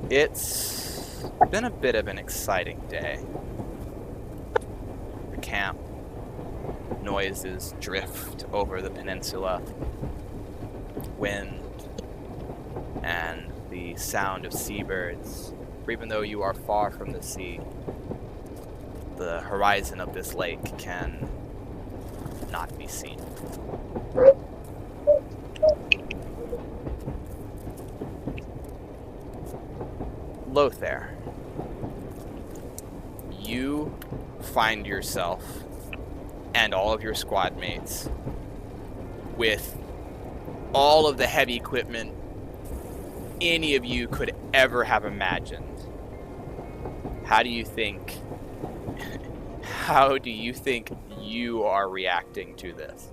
It's been a bit of an exciting day. The camp noises drift over the peninsula. Wind and the sound of seabirds. For even though you are far from the sea, the horizon of this lake can not be seen. Lothair, you find yourself and all of your squad mates with all of the heavy equipment any of you could ever have imagined. How do you think you are reacting to this?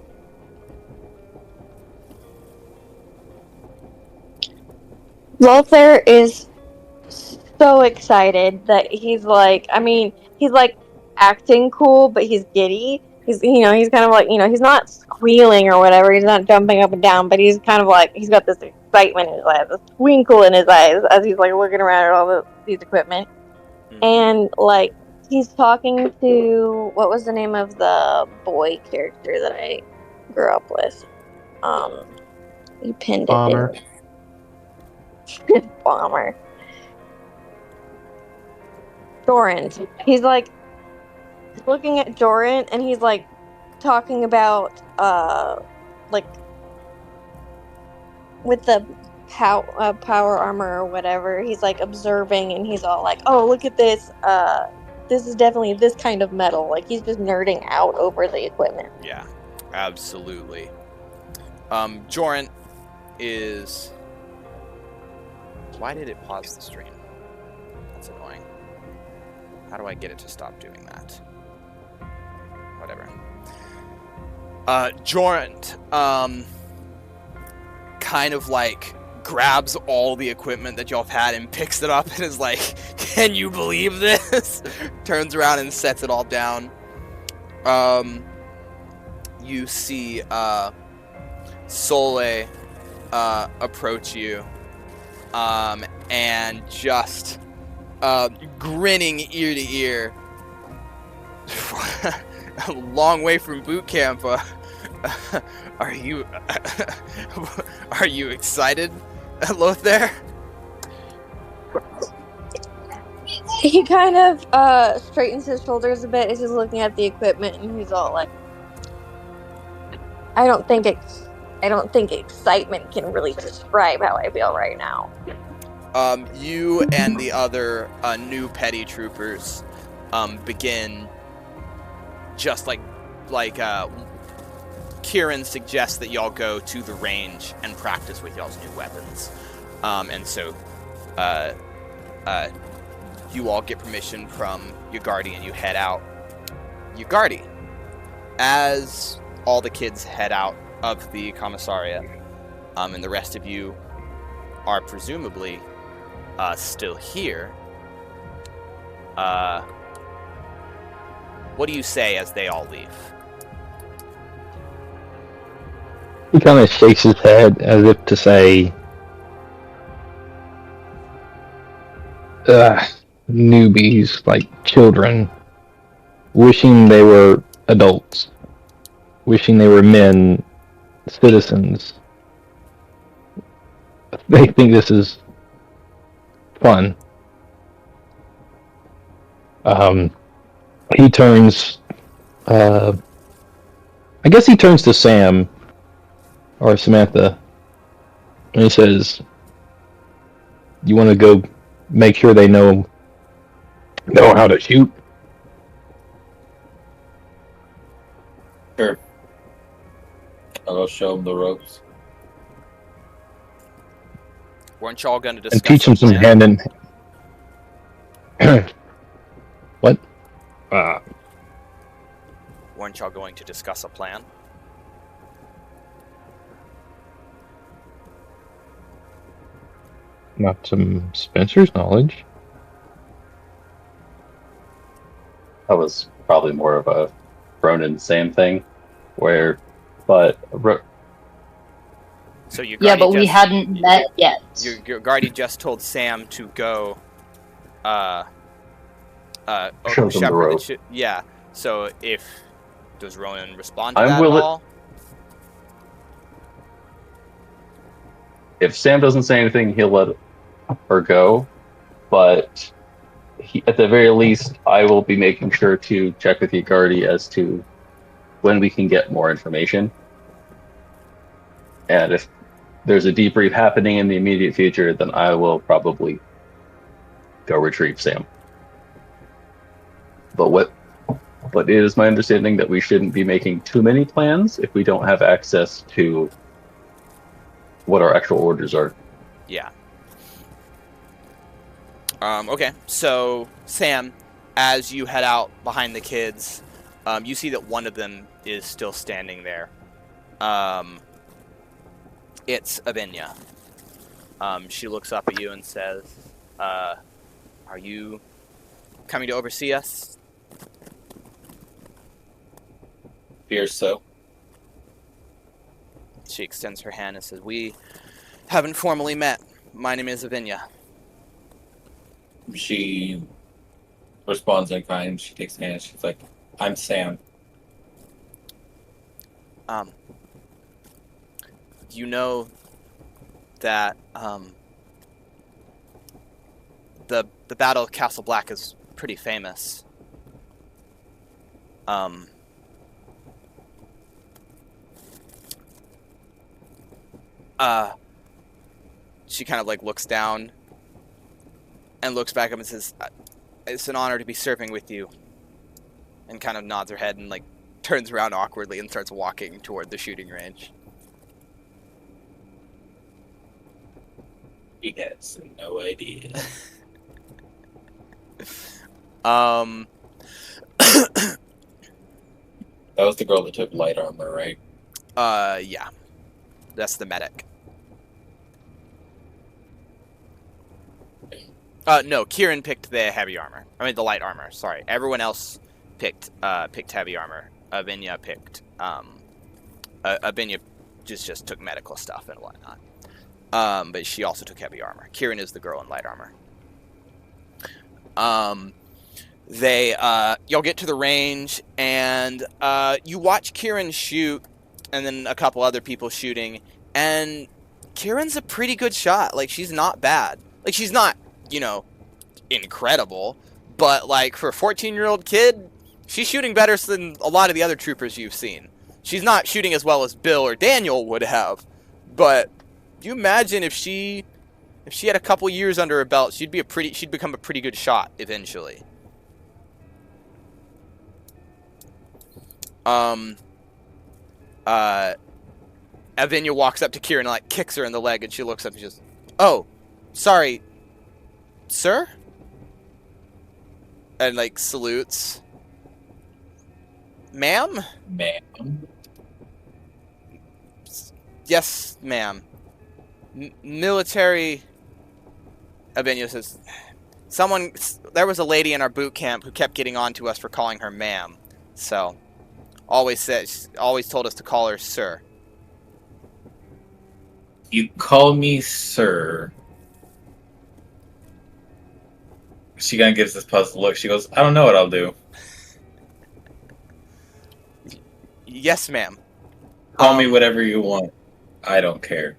Lothar is so excited that he's like acting cool, but he's giddy. He's kind of like, he's not squealing or whatever. He's not jumping up and down, but he's kind of like, he's got this excitement in his eyes, this twinkle in his eyes as he's like looking around at all these equipment. And like, he's talking to, what was the name of the boy character that I grew up with? You pinned it, Bomber. didn't you? Bomber. Joran. He's like looking at Joran, and he's like talking about like with the power armor or whatever. He's like observing, and he's all like, "Oh, look at this! This is definitely this kind of metal." Like, he's just nerding out over the equipment. Yeah, absolutely. Joran is... Why did it pause the stream? That's annoying. How do I get it to stop doing that? Whatever. Joran, kind of like grabs all the equipment that y'all have had and picks it up and is like, "Can you believe this?" Turns around and sets it all down. You see Sole approach you, and just grinning ear to ear. A long way from boot camp. Are you excited, Lothair? He kind of straightens his shoulders a bit as he's looking at the equipment, and he's all like, I don't think excitement can really describe how I feel right now. You and the other new petty troopers begin, just like Kieran suggests that y'all go to the range and practice with y'all's new weapons. And so you all get permission from Yagardi and you head out. Yagardi, as all the kids head out of the commissariat, and the rest of you are presumably still here, what do you say as they all leave? He kind of shakes his head as if to say, newbies, like children, wishing they were adults, wishing they were men, citizens. They think this is fun. He turns, I guess he turns to Sam, or Samantha, and he says, "You want to go make sure they know how to shoot?" Sure. I'll go show them the ropes. Weren't y'all going to discuss And teach them some hand in... What? Weren't y'all going to discuss a plan? Not to Spencer's knowledge. That was probably more of a Ronan Sam thing, but So your Yeah, guardian but we hadn't met yet. your guardian just told Sam to go Show them the shepherd rope. yeah. So does Ronan respond to I'm that at willing. all? If Sam doesn't say anything, he'll let her go. But at the very least, I will be making sure to check with Yagardi as to when we can get more information. And if there's a debrief happening in the immediate future, then I will probably go retrieve Sam. But it is my understanding that we shouldn't be making too many plans if we don't have access to what our actual orders are. Yeah. Okay, so Sam, as you head out behind the kids, you see that one of them is still standing there. It's Avinya. She looks up at you and says, "Are you coming to oversee us?" Fear so. She extends her hand and says, "We haven't formally met. My name is Avinya." She responds in kind. She takes hands. She's like, "I'm Sam." You know that the Battle of Castle Black is pretty famous. She kind of like looks down and looks back up and says, "It's an honor to be serving with you," and kind of nods her head and like turns around awkwardly and starts walking toward the shooting range. He has no idea. That was the girl that took light armor, right? Yeah. That's the medic. No, Kieran picked the heavy armor. I mean, the light armor, sorry. Everyone else picked heavy armor. Avinya picked, Avinya just took medical stuff and whatnot. But she also took heavy armor. Kieran is the girl in light armor. You'll get to the range, and you watch Kieran shoot, and then a couple other people shooting, and Kieran's a pretty good shot. Like, she's not bad. Like, she's not, incredible, but, like, for a 14-year-old kid, she's shooting better than a lot of the other troopers you've seen. She's not shooting as well as Bill or Daniel would have, but you imagine if she had a couple years under her belt, she'd become a pretty good shot eventually. Avinya walks up to Kieran and like kicks her in the leg, and she looks up and she goes, "Oh, sorry, sir?" And like salutes. "Ma'am?" Ma'am. "Yes, ma'am. Military." Avinya says, there was a lady in our boot camp who kept getting on to us for calling her ma'am. So, always told us to call her sir." You call me sir. She kind of gives this puzzled look. She goes, "I don't know what I'll do. "Yes, ma'am. Call me whatever you want. I don't care."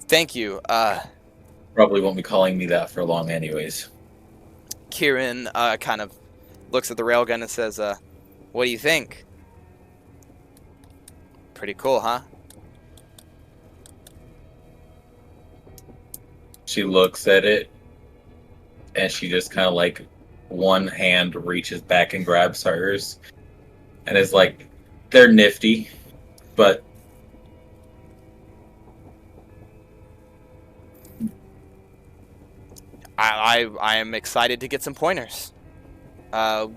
Thank you." Probably won't be calling me that for long anyways. Kieran kind of looks at the railgun and says, "What do you think? Pretty cool, huh?" She looks at it, and she just kind of like one hand reaches back and grabs hers, and is like, "They're nifty, but I am excited to get some pointers. Have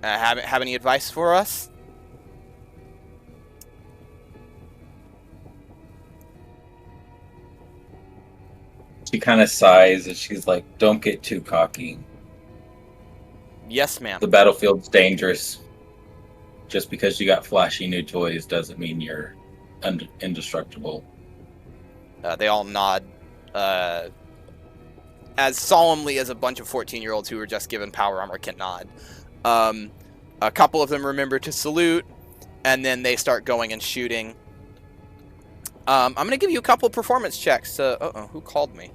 any advice for us?" She kind of sighs and she's like, "Don't get too cocky. "Yes, ma'am." The battlefield's dangerous." just because you got flashy new toys doesn't mean you're indestructible. They all nod as solemnly as a bunch of 14-year-olds who were just given power armor can nod. A couple of them remember to salute, and then they start going and shooting. I'm going to give you a couple of performance checks. Who called me?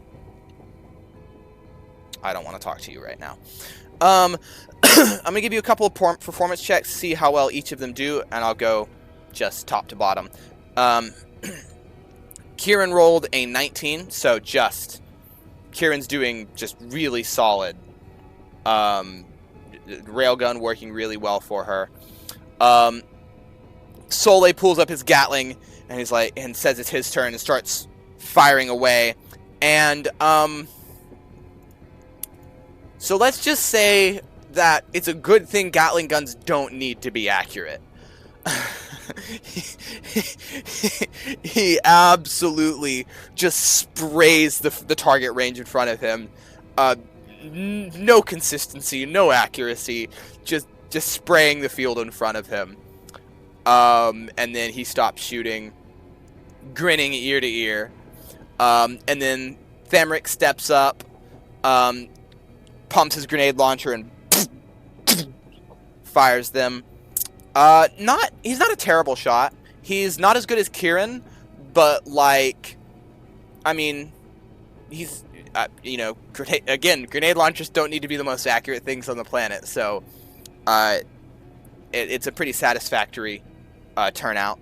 I don't want to talk to you right now. I'm going to give you a couple of performance checks, see how well each of them do, and I'll go just top to bottom. Kieran rolled a 19, so Kieran's doing just really solid. Railgun working really well for her. Soleil pulls up his Gatling and he's like, and says it's his turn and starts firing away. And so let's just say that it's a good thing Gatling guns don't need to be accurate. He absolutely just sprays the target range in front of him. No consistency, no accuracy, just spraying the field in front of him. And then he stops shooting, grinning ear to ear. And then Thamric steps up, pumps his grenade launcher and fires them. He's not a terrible shot. He's not as good as Kieran, but like, I mean, he's grenade launchers don't need to be the most accurate things on the planet, so it's a pretty satisfactory turnout.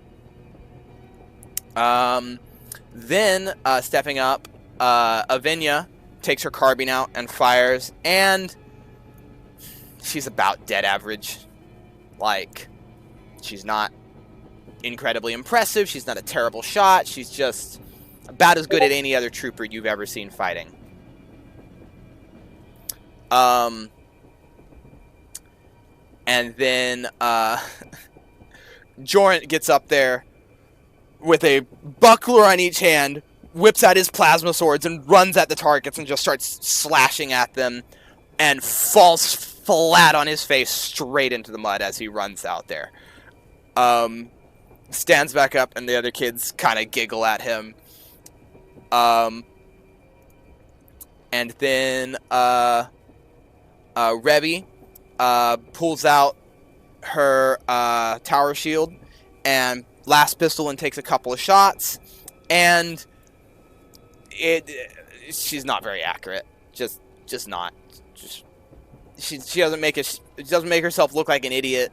Then stepping up, Avinia takes her carbine out and fires, and she's about dead average. Like, she's not incredibly impressive. She's not a terrible shot. She's just about as good as any other trooper you've ever seen fighting. And then Jorant gets up there with a buckler on each hand, whips out his plasma swords and runs at the targets and just starts slashing at them, and falls flat on his face straight into the mud as he runs out there. Stands back up, and the other kids kind of giggle at him. And then Rebby pulls out her tower shield and last pistol and takes a couple of shots, and she's not very accurate. Just not. She doesn't make herself look like an idiot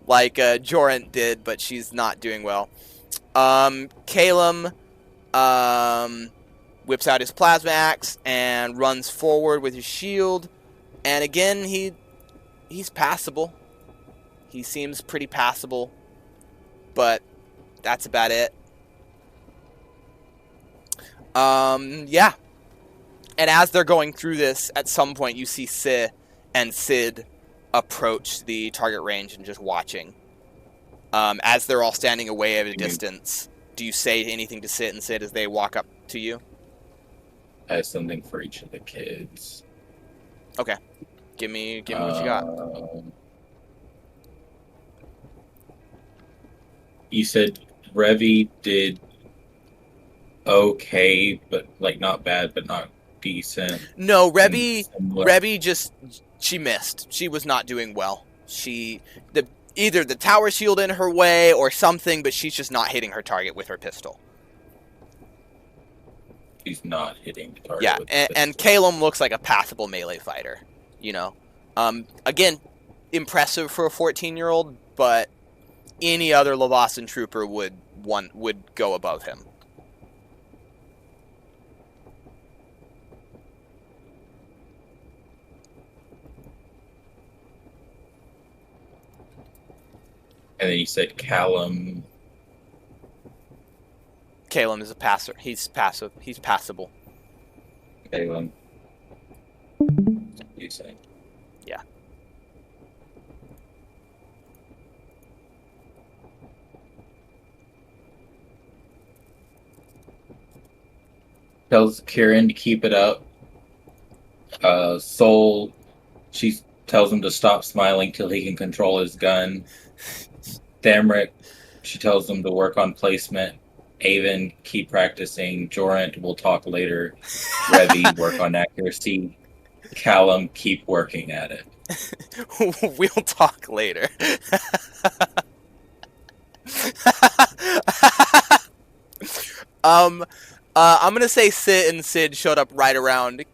like Jorant did, but she's not doing well. Calum whips out his plasma axe and runs forward with his shield, and again he's passable. He seems pretty passable, but that's about it. Yeah. And as they're going through this, at some point you see Sid and Sid approach the target range and just watching. As they're all standing away at a distance, do you say anything to Sid and Sid as they walk up to you? I have something for each of the kids. Okay. Give me what you got. You said Revy did okay, but like not bad, but not decent. No, Rebby just, she missed. She was not doing well. Either the tower shield in her way or something, but she's just not hitting her target with her pistol. She's not hitting the target. Yeah, with the and pistol. Calum looks like a passable melee fighter. You know, again, impressive for a 14-year-old, but any other Lavasan trooper would go above him. And then you said Calum. Calum is a passer. He's passive. He's passable. Calum. You say. Yeah. Tells Kieran to keep it up. Soul, she's tells him to stop smiling till he can control his gun. Thamric, she tells him to work on placement. Avon, keep practicing. Jorant, we'll talk later. Revy, work on accuracy. Callum, keep working at it. We'll talk later. I'm gonna say Sid and Sid showed up right around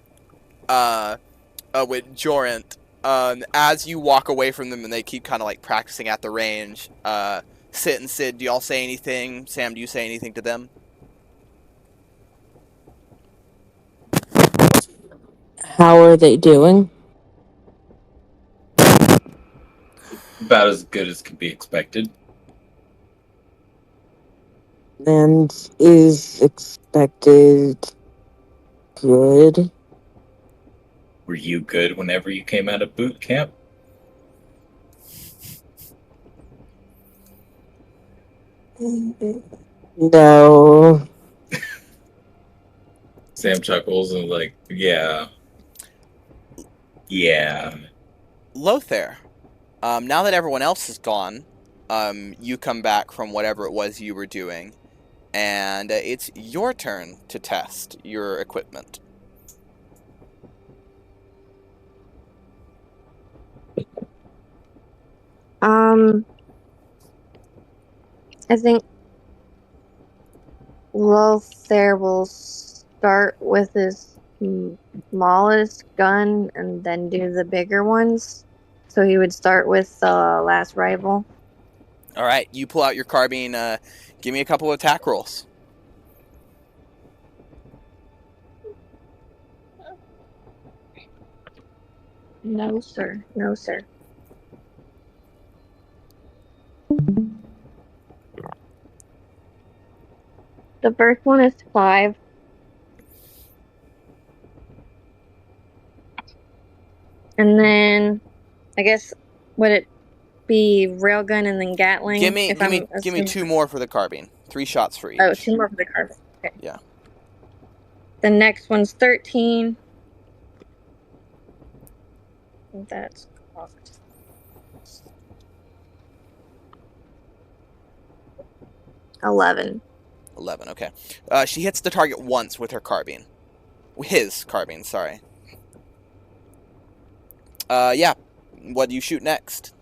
with Jorant. As you walk away from them and they keep kind of like practicing at the range, Sid and Sid, do y'all say anything? Sam, do you say anything to them? How are they doing? About as good as could be expected. And is expected good? Were you good whenever you came out of boot camp? No. Sam chuckles and like, yeah. Yeah. Lothair, now that everyone else is gone, you come back from whatever it was you were doing, and it's your turn to test your equipment. I think Lothair will start with his smallest gun and then do the bigger ones. So he would start with the last rival. All right, you pull out your carbine. Give me a couple of attack rolls. No, sir. No, sir. The first one is 5. And then, I guess, would it be railgun and then Gatling? Give me 2 more for the carbine. 3 shots for each. Oh, 2 more for the carbine. Okay. Yeah. The next one's 13. That's cocked. 11. 11. Okay. She hits the target once with her carbine. His carbine. Sorry. Yeah. What do you shoot next?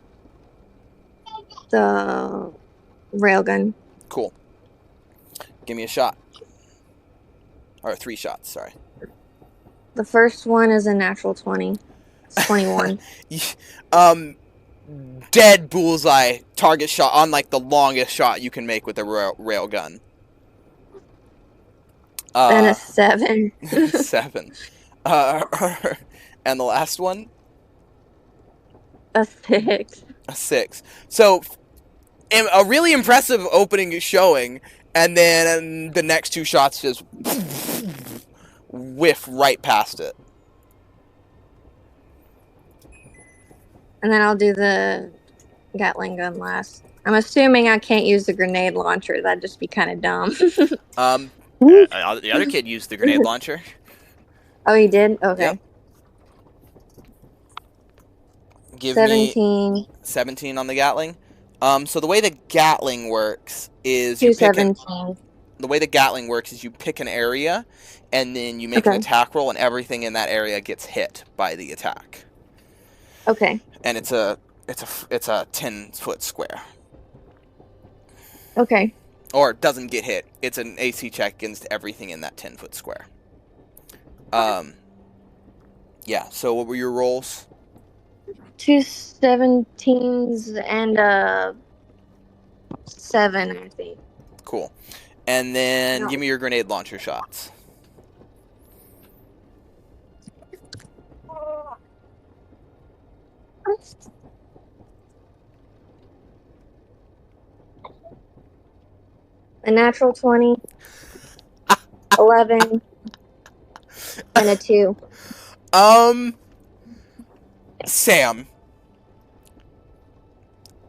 The railgun. Cool. Give me a shot. Or 3 shots, sorry. The first one is a natural 20. It's 21. Dead bullseye target shot on like the longest shot you can make with a rail gun. Then a 7. 7. And the last one? A 6. A 6. So, a really impressive opening showing, and then the next 2 shots just whiff right past it. And then I'll do the Gatling gun last. I'm assuming I can't use the grenade launcher. That'd just be kind of dumb. The other kid used the grenade launcher. Oh, he did? Okay. Yep. Give 17. me 17 on the Gatling. So the way the Gatling works is you pick you pick an area, and then you make an attack roll, and everything in that area gets hit by the attack. Okay. And it's a 10-foot square. Okay. Or it doesn't get hit. It's an AC check against everything in that 10-foot square. Yeah. So what were your rolls? 2 17s and a 7, I think. Cool. And then No. give me your grenade launcher shots. A natural 20, 11, and a 2. Sam,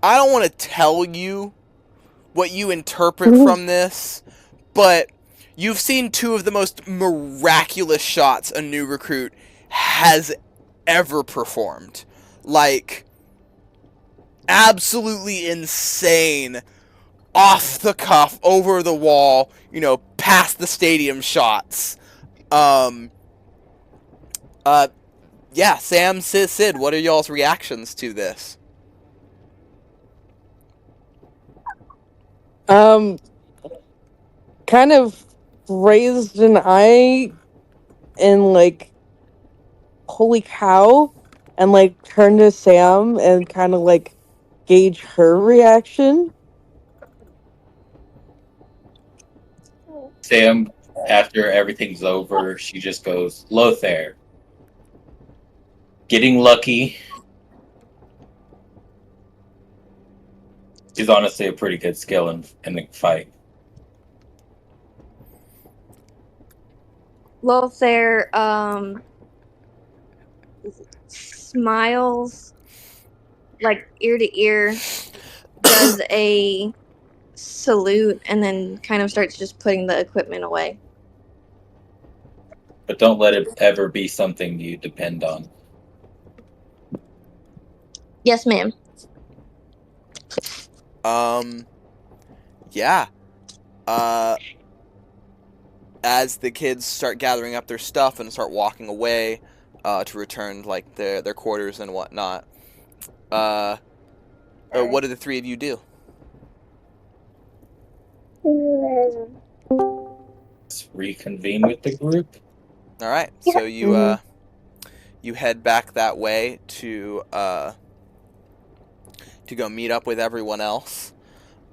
I don't want to tell you what you interpret from this, but you've seen 2 of the most miraculous shots a new recruit has ever performed. like absolutely insane, off the cuff, over the wall, past the stadium shots. Yeah, Sam, Sid, what are y'all's reactions to this? Kind of raised an eye and like, holy cow, and like turn to Sam and kind of like gauge her reaction. Sam, after everything's over, she just goes, Lothar, getting lucky is honestly a pretty good skill in the fight. Lothair smiles like ear to ear, does a salute, and then kind of starts just putting the equipment away. But don't let it ever be something you depend on. Yes, ma'am. Yeah. As the kids start gathering up their stuff and start walking away, to return like their quarters and whatnot, what do the three of you do? Let's reconvene with the group. All right, so you Mhm. you head back that way to go meet up with everyone else.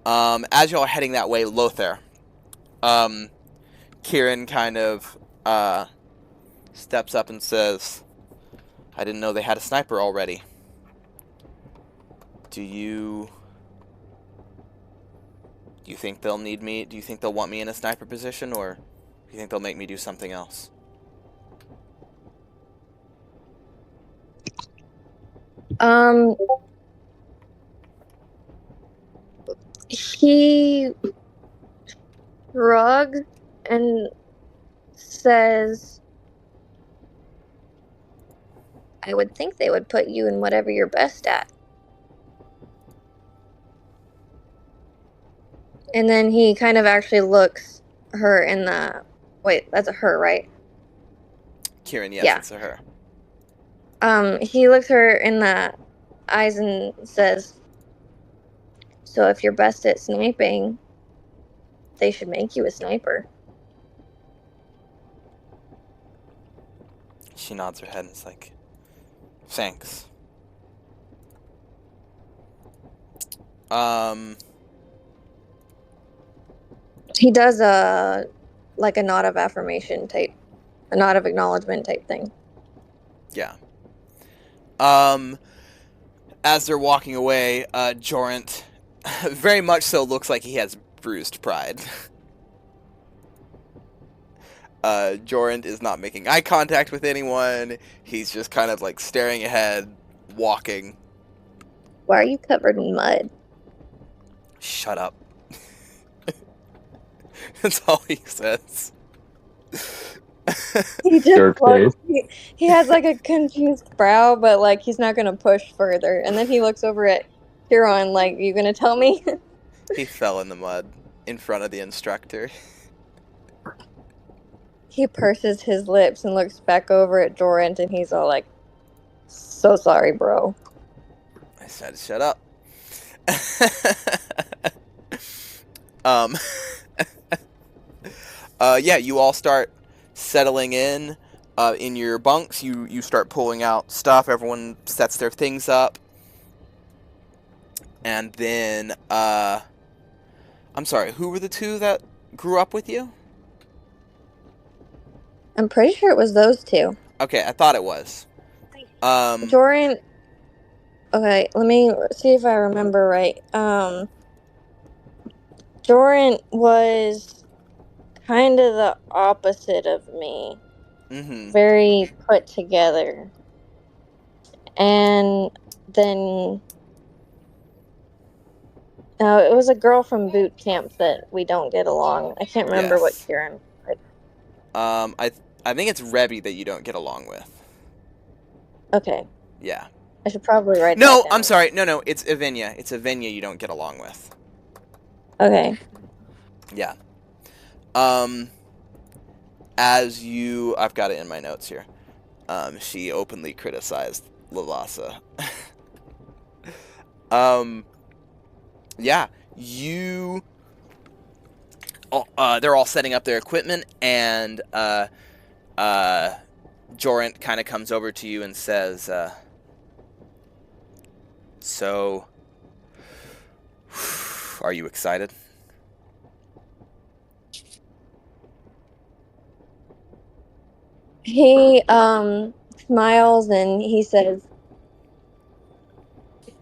As y'all are heading that way, Lothar, Kieran kind of steps up and says, "I didn't know they had a sniper already. Do you think they'll need me? Do you think they'll want me in a sniper position, or do you think they'll make me do something else?" He shrugs and says, I would think they would put you in whatever you're best at. And then he kind of actually looks her in the. Wait, that's a her, right? Kieran, yes, Yeah. it's a her. He looks her in the eyes and says, so if you're best at sniping, they should make you a sniper. She nods her head and is like, "Thanks." He does a nod of affirmation type, a nod of acknowledgement type thing. Yeah. As they're walking away, Jorant very much so looks like he has bruised pride. Jorant is not making eye contact with anyone. He's just kind of like staring ahead, walking. Why are you covered in mud? Shut up. That's all he says. He just Dark looks, days. he has like a confused brow, but like he's not gonna push further. And then he looks over at Huron like, you gonna tell me? He fell in the mud in front of the instructor. He purses his lips and looks back over at Jorant, and he's all like, so sorry, bro. I said, shut up. um, yeah, you all start settling in your bunks. You start pulling out stuff. Everyone sets their things up. And then, I'm sorry, who were the two that grew up with you? I'm pretty sure it was those two. Okay, I thought it was. Jorant. Okay, let me see if I remember right. Jorant was kind of the opposite of me. Mm-hmm. Very put together. And then it was a girl from boot camp that we don't get along. I can't remember what Yes. Kieran. I think it's Rebby that you don't get along with. Okay. Yeah. I should probably write No, that down. I'm sorry. No, it's Avinia. It's Avinia you don't get along with. Okay. Yeah. I've got it in my notes here. She openly criticized Lavasa. Yeah, they're all setting up their equipment, and Jorant kind of comes over to you and says, "So, are you excited?" He smiles and he says,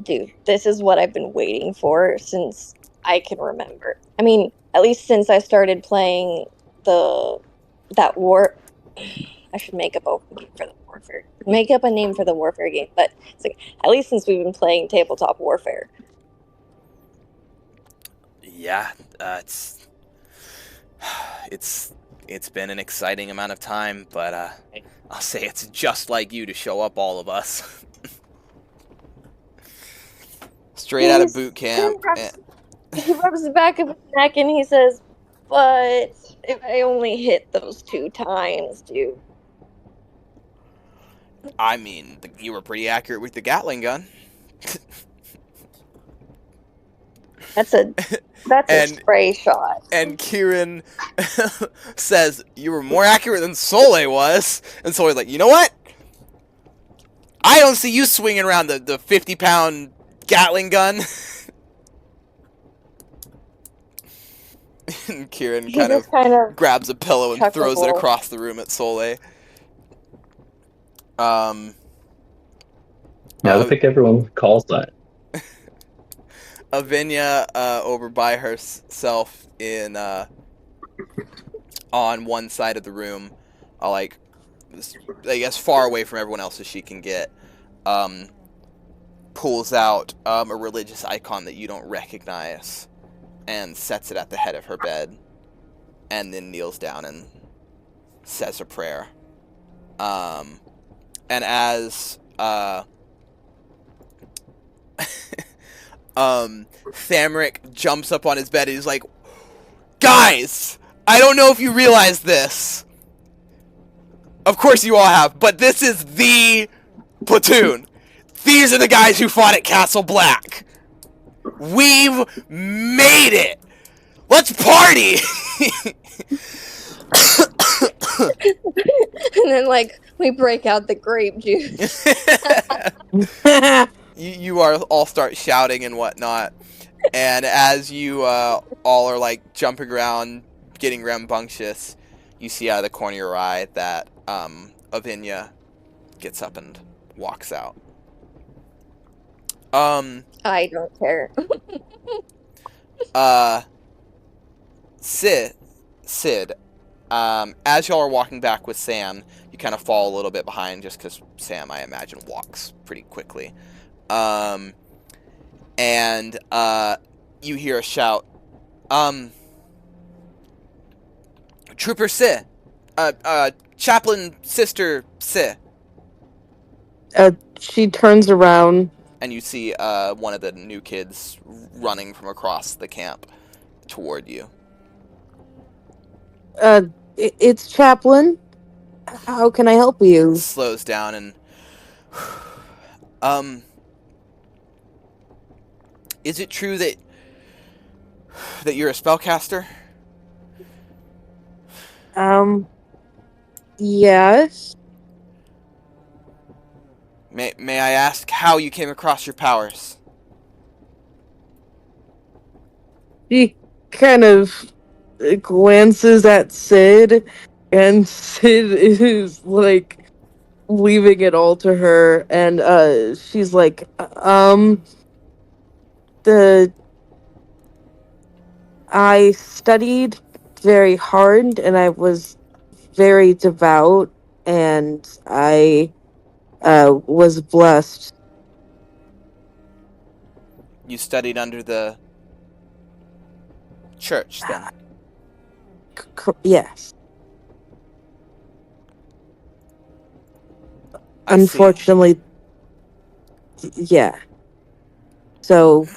"Dude, this is what I've been waiting for since I can remember. I mean, at least since I started playing that war. I should make up a name for the warfare. Make up a name for the warfare game, but it's like at least since we've been playing tabletop warfare. Yeah, it's been an exciting amount of time, but I'll say it's just like you to show up, all of us, straight out of boot camp. He rubs the back of his neck and he says, "But if I only hit those 2 times, dude." I mean, you were pretty accurate with the Gatling gun. That's a And spray shot. and Kieran says you were more accurate than Soleil was, and Soleil's like, you know what? I don't see you swinging around the 50-pound Gatling gun. And Kieran He kind of just kind of grabs a pillow and throws it chuckles. across the room at Soleil. Yeah, I think everyone calls that. Avinia over by herself in on one side of the room, like as far away from everyone else as she can get, pulls out a religious icon that you don't recognize and sets it at the head of her bed, and then kneels down and says a prayer. And as Thamric jumps up on his bed and he's like, guys, I don't know if you realize this. Of course you all have, but this is the platoon. These are the guys who fought at Castle Black. We've made it. Let's party. And then we break out the grape juice. You all start shouting and whatnot, and as you all are jumping around, getting rambunctious, you see out of the corner of your eye that Avinia gets up and walks out. I don't care. Sid, as y'all are walking back with Sam, you kind of fall a little bit behind just because Sam, I imagine, walks pretty quickly. And you hear a shout, Trooper Sid, Chaplain Sister Sid. She turns around. And you see one of the new kids running from across the camp toward you. It's Chaplain. How can I help you? Slows down and is it true that you're a spellcaster? Yes. May I ask how you came across your powers? She kind of glances at Sid, and Sid is leaving it all to her, and she's like, I studied very hard, and I was very devout, and I was blessed. You studied under the church, then? Yes. I see. Unfortunately, Yeah. So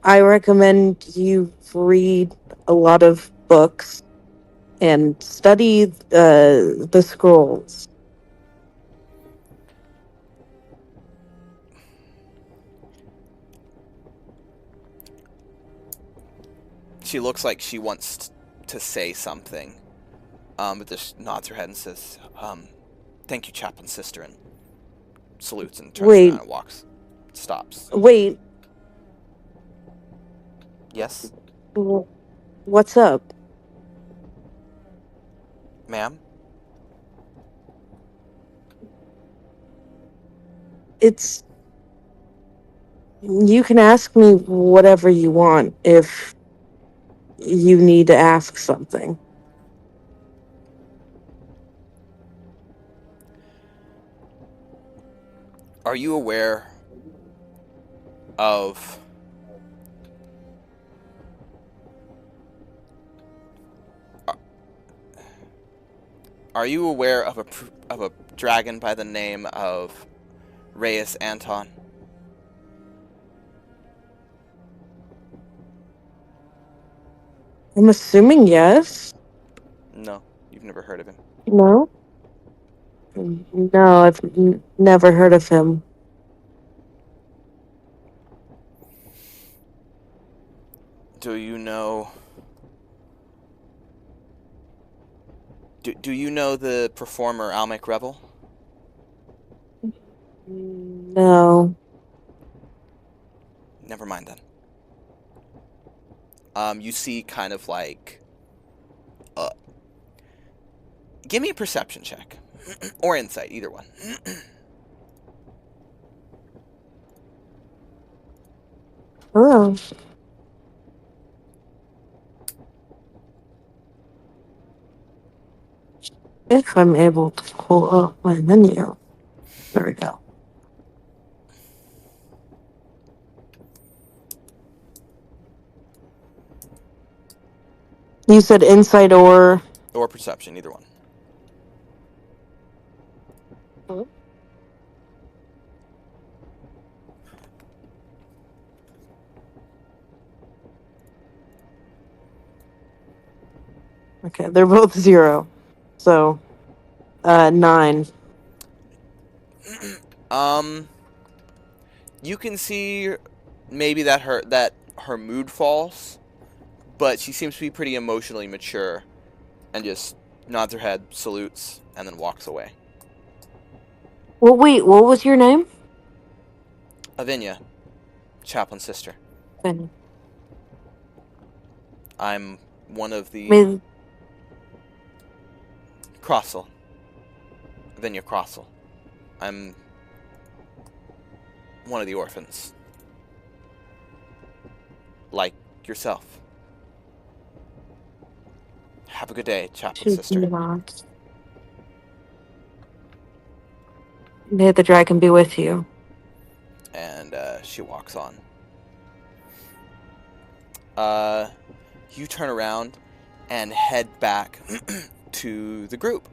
I recommend you read a lot of books and study the scrolls. She looks like she wants to say something, but just nods her head and says, "Thank you, chaplain sister," and salutes and turns around Wait, and walks. Stops. wait. Yes, What's up? ma'am. It's You can ask me whatever you want if you need to ask something. Are you aware of Are you aware of a dragon by the name of Reyes Anton? I'm assuming yes. No, you've never heard of him. No? No, I've never heard of him. Do you know? Do you know the performer Almec Revel? No. Never mind then. You see kind of like, give me a perception check. Or insight, either one. Oh. If I'm able to pull up my menu. There we go. You said insight or... Or perception, either one. Okay, they're both 0. So, 9. You can see maybe that her mood falls, but she seems to be pretty emotionally mature, and just nods her head, salutes, and then walks away. Well, wait, what was your name? Avinia, chaplain's sister. Then I'm one of the May Crossel. Avinia Crossel. I'm one of the orphans. Like yourself. Have a good day, chaplain's should sister. not. May the dragon be with you. And she walks on. You turn around and head back to the group.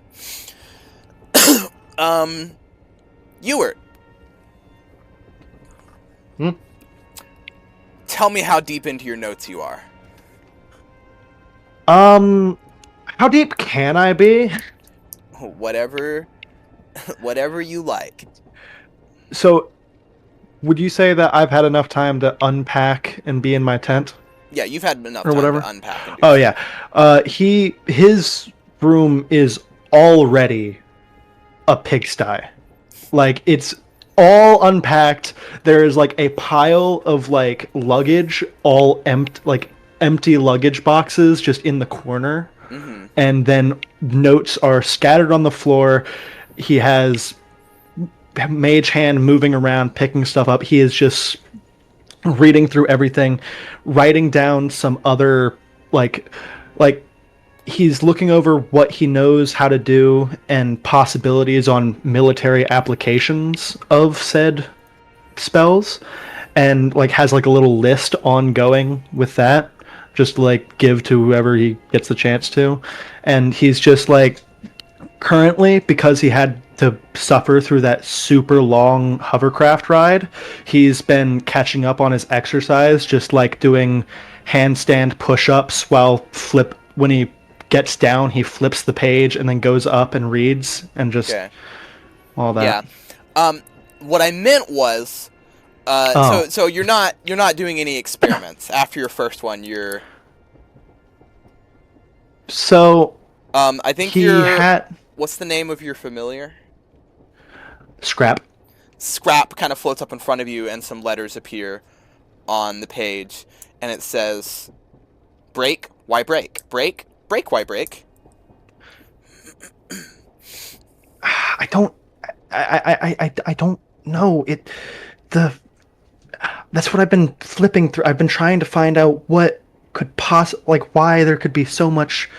Ewart. Tell me how deep into your notes you are. How deep can I be? Whatever you like. So, would you say that I've had enough time to unpack and be in my tent? Yeah, you've had enough Or time whatever? to unpack and do Oh stuff. yeah. His room is already a pigsty. Like, it's all unpacked. There's like a pile of like luggage, all empty luggage boxes just in the corner. Mm-hmm. And then notes are scattered on the floor. He has mage hand moving around, picking stuff up. He is just reading through everything, writing down some other like he's looking over what he knows how to do and possibilities on military applications of said spells, and like has like a little list ongoing with that, just to like give to whoever he gets the chance to. And he's just like, currently, because he had to suffer through that super long hovercraft ride. He's been catching up on his exercise, just like doing handstand push-ups while when he gets down, he flips the page and then goes up and reads and just all that. Yeah. What I meant was, so you're not doing any experiments after your first one. You're So I think what's the name of your familiar? Scrap. Scrap kind of floats up in front of you, and some letters appear on the page, and it says, "Break, why break? Break, break, why break?" I don't know it. That's what I've been flipping through. I've been trying to find out what could why there could be so much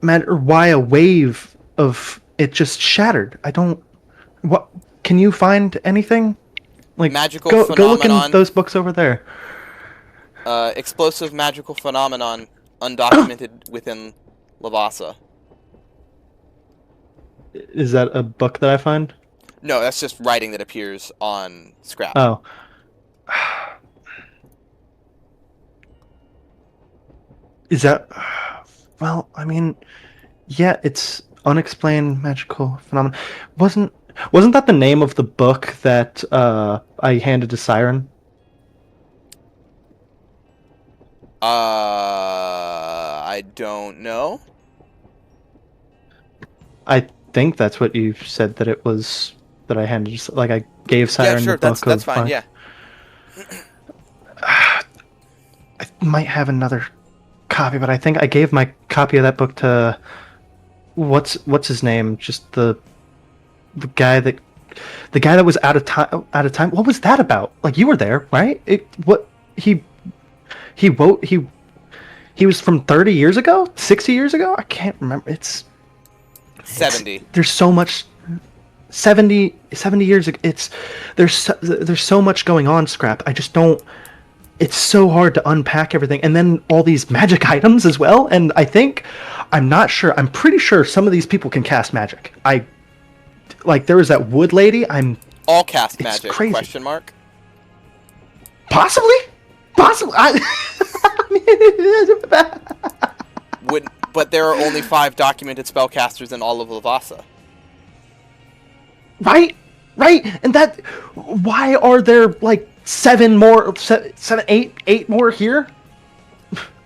matter, or why a wave of it just shattered. What can you find anything? Like Magical go look in phenomenon. those books over there. Explosive magical phenomenon undocumented within Lavasa. Is that a book that I find? No, that's just writing that appears on Scrap. Oh. Is that... Well, I mean... Yeah, it's unexplained magical phenomenon. Wasn't that the name of the book that I handed to Siren? I don't know. I think that's what you said that it was, that I handed, like I gave Siren the book. That's fine, yeah. I might have another copy, but I think I gave my copy of that book to what's his name? Just the guy that was out of time. What was that about? Like, you were there, right? He was from 30 years ago, 60 years ago. I can't remember. It's 70. There's so much. 70 years ago. There's so much going on, Scrap. I just don't. It's so hard to unpack everything, and then all these magic items as well. And I'm not sure. I'm pretty sure some of these people can cast magic. There was that wood lady. All cast magic? Crazy. Question mark. Possibly. But there are only 5 documented spellcasters in all of Lavasa. Right, and why are there like 7 more, 8 more here?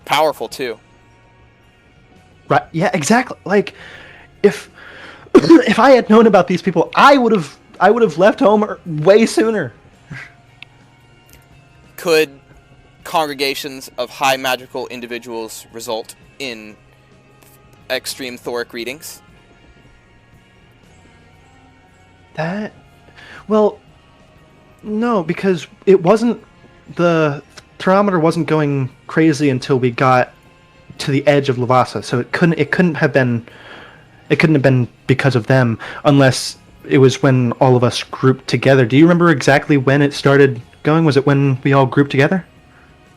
Powerful too. Right, yeah, exactly. Like, if I had known about these people, I would have left home way sooner. Could congregations of high magical individuals result in extreme Thoric readings? Well, no, because the thermometer wasn't going crazy until we got to the edge of Lavasa, so it couldn't have been because of them, unless it was when all of us grouped together. Do you remember exactly when it started going? Was it when we all grouped together?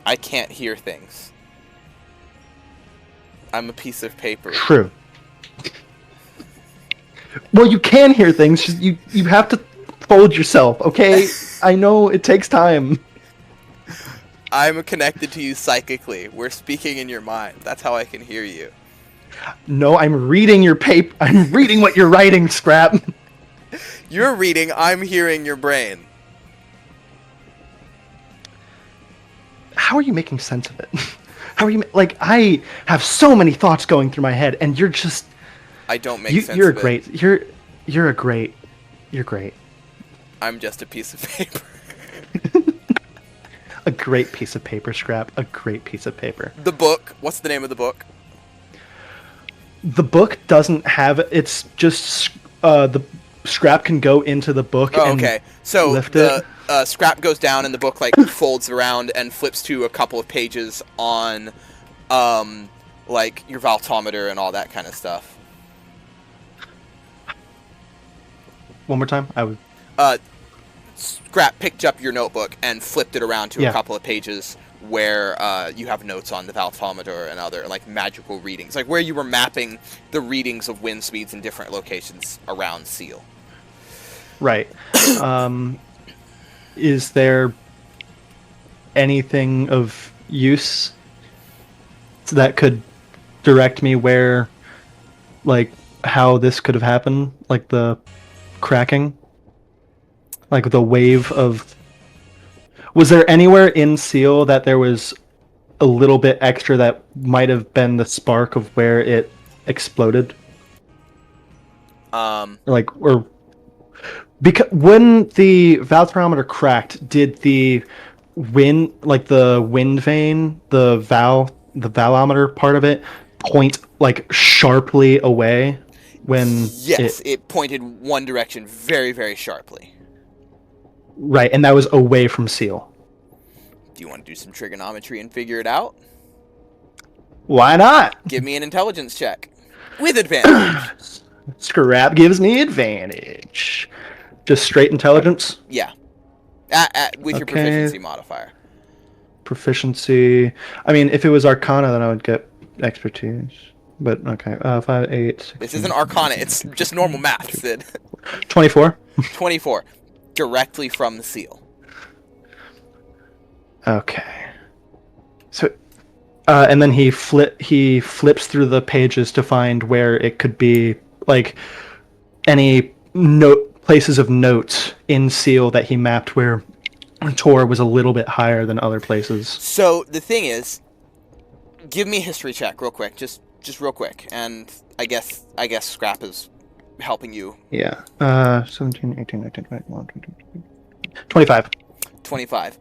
I can't hear things. I'm a piece of paper. True. Well, you can hear things. Just you have to fold yourself, okay? I know it takes time. I'm connected to you psychically. We're speaking in your mind. That's how I can hear you. No, I'm reading your paper. I'm reading what you're writing, Scrap. You're reading. I'm hearing your brain. How are you making sense of it? How are you I have so many thoughts going through my head, and you're just. I don't make sense you're of great. it. You're great. I'm just a piece of paper. A great piece of paper, Scrap. A great piece of paper. The book. What's the name of the book? The book doesn't have it. It's just the Scrap can go into the book. Oh, and okay. So lift the it. Scrap goes down, and the book folds around and flips to a couple of pages on, your valtometer and all that kind of stuff. One more time. I would. Scrap picked up your notebook and flipped it around to Yeah. a couple of pages where you have notes on the valtometer and other magical readings, where you were mapping the readings of wind speeds in different locations around Seal. Right. Is there anything of use that could direct me where, like, how this could have happened? Like the cracking? Like the wave of. Was there anywhere in Seal that there was a little bit extra that might have been the spark of where it exploded? Like, or because when the valve thermometer cracked, did the wind, like the wind vane, the valvometer part of it, point like sharply away when Yes, it pointed one direction very, very sharply. right, and that was away from Seal. Do you want to do some trigonometry and figure it out? Why not? Give me an intelligence check. With advantage. Scrap gives me advantage. Just straight intelligence? Yeah. With your Okay. proficiency modifier. Proficiency. I mean, if it was Arcana, then I would get expertise. But okay, 5, 8, 16, This isn't Arcana, it's just normal math, Sid. 24. 24. Directly from the seal. Okay. So, and then he flips through the pages to find where it could be, like, any places of note in Seal that he mapped where Tor was a little bit higher than other places. So the thing is, give me a history check real quick, just real quick, and I guess Scrap is helping you. Yeah. 17, 18, 19, 20, 21, 25. 25.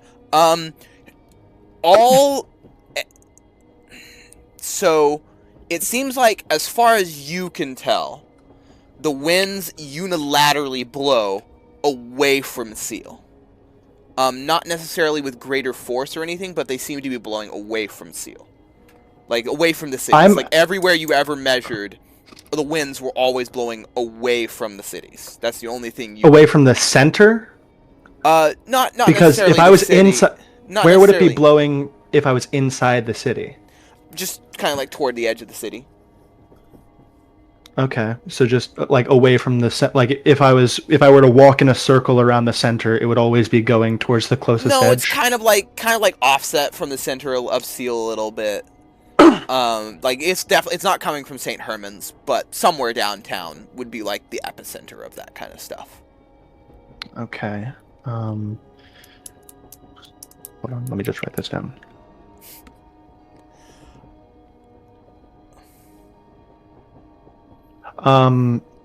So it seems like, as far as you can tell, the winds unilaterally blow away from Seal. Not necessarily with greater force or anything, but they seem to be blowing away from Seal. Like, away from the cities. Like, everywhere you ever measured, the winds were always blowing away from the cities. That's the only thing you... Away from the center? Not because necessarily if I was the city. inside... Not Where would it be blowing if I was inside the city? Just kind of like toward the edge of the city. Okay, so just like away from the like if I were to walk in a circle around the center, it would always be going towards the closest edge. No, it's kind of like offset from the center of Seal a little bit. Like it's not coming from St. Herman's, but somewhere downtown would be like the epicenter of that kind of stuff. Okay. Hold on, let me just write this down.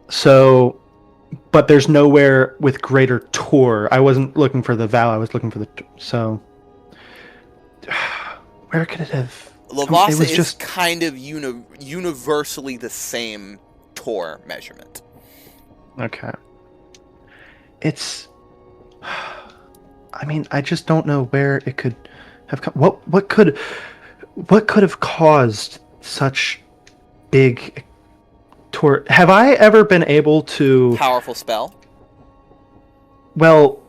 So, but there's nowhere with greater Tor. I wasn't looking for the Val, I was looking for the, so, where could it have? Lavasa is just kind of universally the same Tor measurement. Okay. It's, I mean, I just don't know where it could have come. What could have caused such big Tor? Have I ever been able to powerful spell? Well,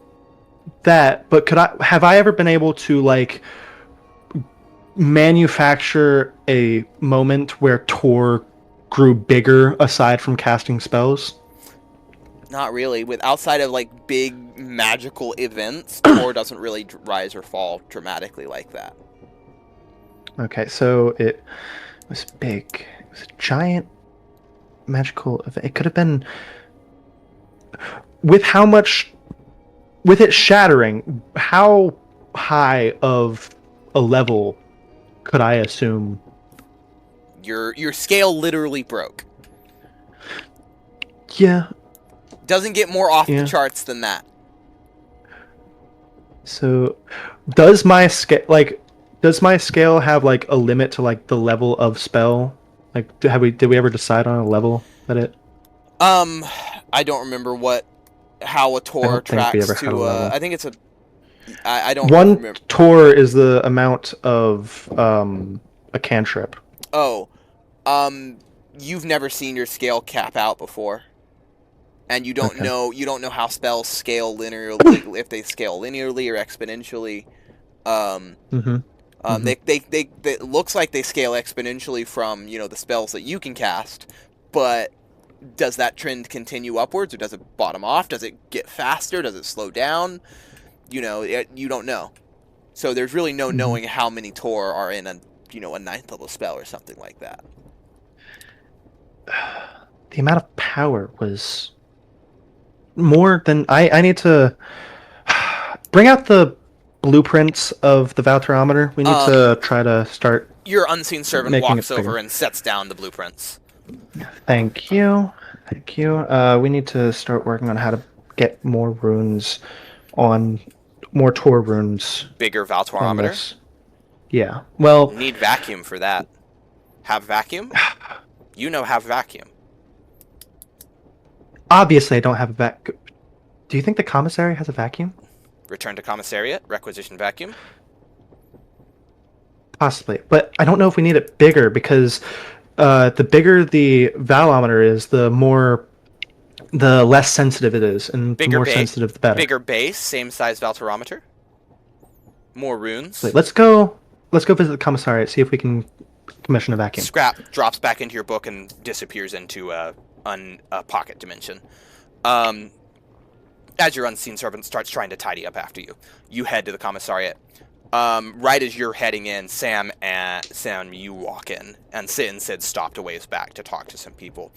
but have I ever been able to like manufacture a moment where Tor grew bigger aside from casting spells? Not really. Outside of like big magical events, Tor doesn't really rise or fall dramatically like that. Okay, so it was big. It was a giant magical event. It could have been with it shattering, how high of a level could I assume? Your scale literally broke. Yeah. Doesn't get more off the charts than that. So, does my scale have like a limit to like the level of spell? Like, did we ever decide on a level that it? I don't remember how a Tor tracks to. I think it's a. I don't. One remember. Tor is the amount of a cantrip. Oh, you've never seen your scale cap out before. And you don't know how spells scale linearly, if they scale linearly or exponentially. They looks like they scale exponentially from the spells that you can cast, but does that trend continue upwards, or does it bottom off? Does it get faster? Does it slow down? You don't know. So there's really no knowing how many Tor are in a 9th level spell or something like that. The amount of power was more than I need to bring out the blueprints of the Valterometer. We need to try to start. Your unseen servant making walks it bigger. over and sets down the blueprints. Thank you. We need to start working on how to get more runes more Tor runes. Bigger on Valterometer. this. Yeah. Well, Need vacuum for that. Have vacuum? Have vacuum. obviously I don't have a vacuum. Do you think the commissary has a vacuum? Return to commissariat. Requisition vacuum. Possibly, but I don't know if we need it bigger because the bigger the valometer is, the less sensitive it is, and the more sensitive the better. Bigger base, same size Valterometer. More runes. Wait, let's go visit the commissariat, see if we can commission a vacuum. Scrap drops back into your book and disappears into a pocket dimension. As your unseen servant starts trying to tidy up after you, you head to the commissariat. Right as you're heading in, Sam, you walk in, and Sid stopped a ways back to talk to some people.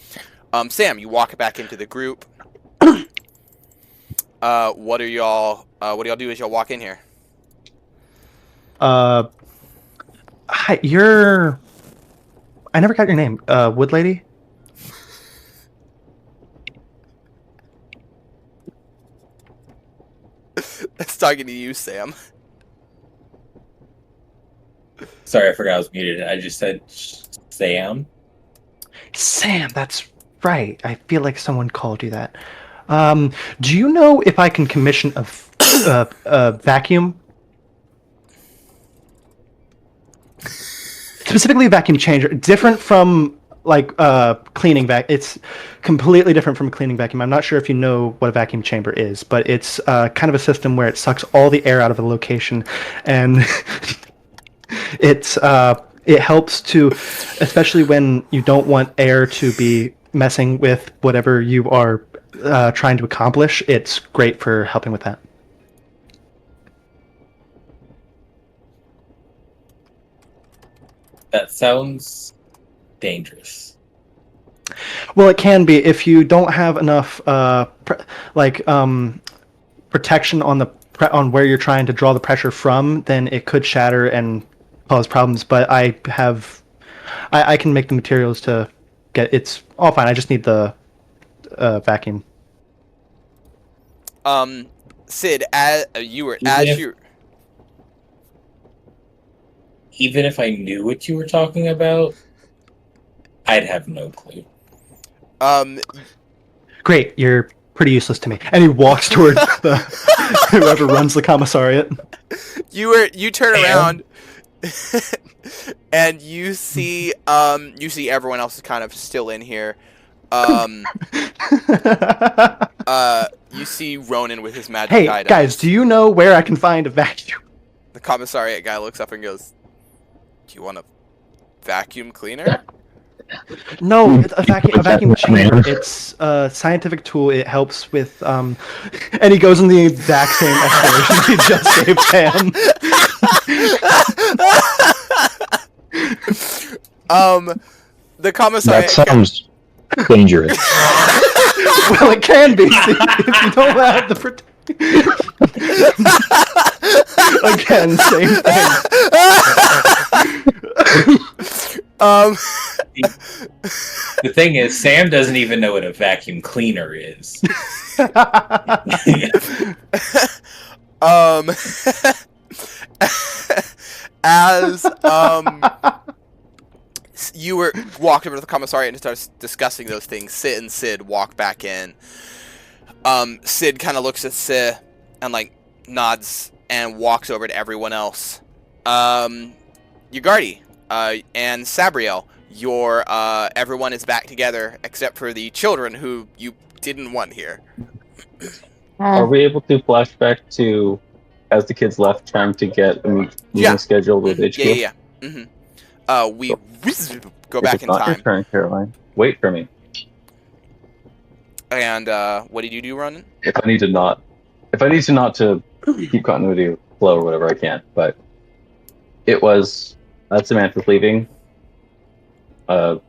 Sam, you walk back into the group. What do y'all do as y'all walk in here? Hi, I never got your name. Wood Lady? That's talking to you, Sam. Sorry, I forgot I was muted. I just said Sam. Sam, that's right. I feel like someone called you that. Do you know if I can commission a vacuum? Specifically a vacuum changer, different from cleaning vac. It's completely different from a cleaning vacuum. I'm not sure if you know what a vacuum chamber is, but it's kind of a system where it sucks all the air out of a location, and it helps to, especially when you don't want air to be messing with whatever you are trying to accomplish. It's great for helping with that. That sounds dangerous. Well, it can be if you don't have enough protection on where you're trying to draw the pressure from. Then it could shatter and cause problems. But I can make the materials to get it's all fine. I just need the vacuum. Sid, Even if I knew what you were talking about, I'd have no clue. Great, you're pretty useless to me. And he walks towards whoever runs the commissariat. You turn around and you see everyone else is kind of still in here. You see Ronan with his magic items. Hey, guys, do you know where I can find a vacuum? The commissariat guy looks up and goes, "Do you want a vacuum cleaner?" No, it's a vacuum chamber. It's a scientific tool. It helps with and he goes in the exact same explanation he just gave Sam. The commissariat. That sounds dangerous. Well, it can be if you don't have the Again, same thing. The thing is, Sam doesn't even know what a vacuum cleaner is. As you walked over to the commissariat and started discussing those things, Sid walk back in. Sid kind of looks at Sid and nods and walks over to everyone else. Ugardi and Sabriel, everyone is back together except for the children who you didn't want here. Are we able to flash back to as the kids left, trying to get a meeting scheduled with HQ? Yeah. Mm-hmm. We go back in It's not time. your turn, Caroline. Wait for me. And what did you do, Ronan? If I need to not to keep continuity flow or whatever, I can. But it was Samantha's leaving. Hey,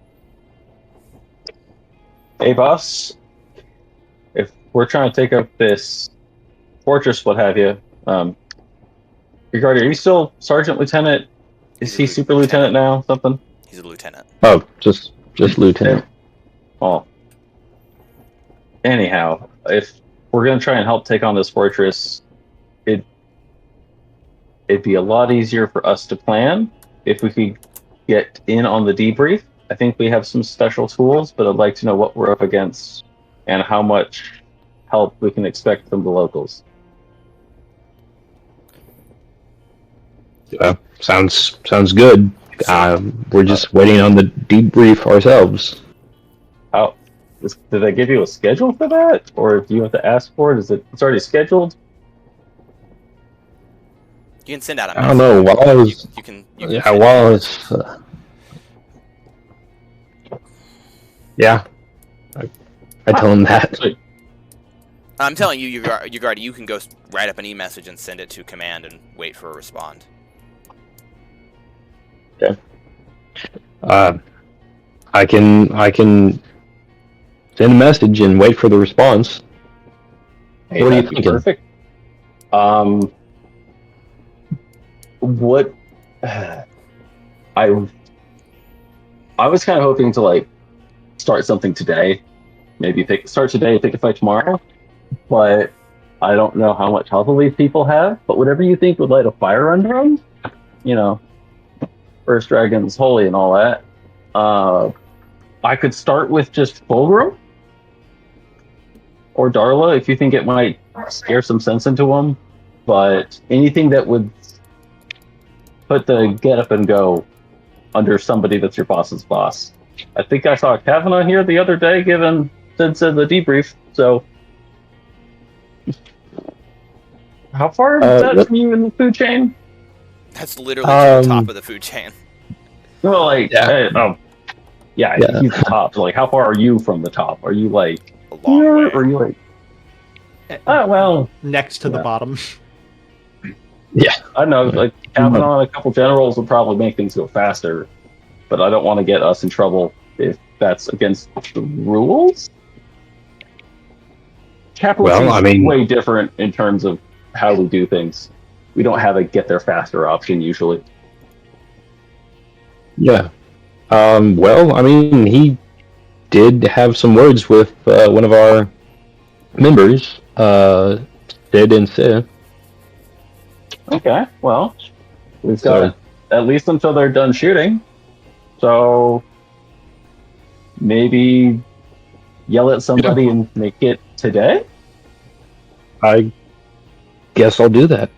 boss. If we're trying to take up this fortress, what have you, Ricardo, are you still Sergeant Lieutenant? Is he Super Lieutenant now? Something? He's a lieutenant. Oh, just lieutenant. Oh. Anyhow, if we're gonna try and help take on this fortress, it'd be a lot easier for us to plan if we could get in on the debrief. I think we have some special tools, but I'd like to know what we're up against and how much help we can expect from the locals. Sounds good. We're just waiting on the debrief ourselves. How did they give you a schedule for that, or do you have to ask for it? It's already scheduled? You can send out a I message. don't know. While I was, you can yeah, send while I out- was, yeah, I tell him that. I'm telling you, Ugardi, you can go write up an e-message and send it to command and wait for a respond. Okay. I can send a message and wait for the response. Hey, What are you that'd be thinking? Perfect. What I was kind of hoping to like start something today, maybe start today, pick a fight tomorrow, but I don't know how much health these people have. But whatever you think would light a fire under them, you know, First Dragon's holy and all that. I could start with just Fulgrim or Darla if you think it might scare some sense into them. But anything that would put the get up and go under somebody that's your boss's boss. I think I saw Kavanaugh here the other day giving Sid the debrief. So, how far is that from you in the food chain? That's literally to the top of the food chain. Well, like, Yeah. yeah, he's the top. So, like, how far are you from the top? Are you like A long way. or are you like? Oh well, Next to the bottom. Yeah. I don't know. Like Kavanaugh and a couple generals will probably make things go faster, but I don't want to get us in trouble if that's against the rules. Capitalism is way different in terms of how we do things. We don't have a get there faster option usually. Yeah. Well, I mean, he did have some words with one of our members, Sid and Sid. Okay, well, we've got it at least until they're done shooting. So maybe yell at somebody and make it today? I guess I'll do that.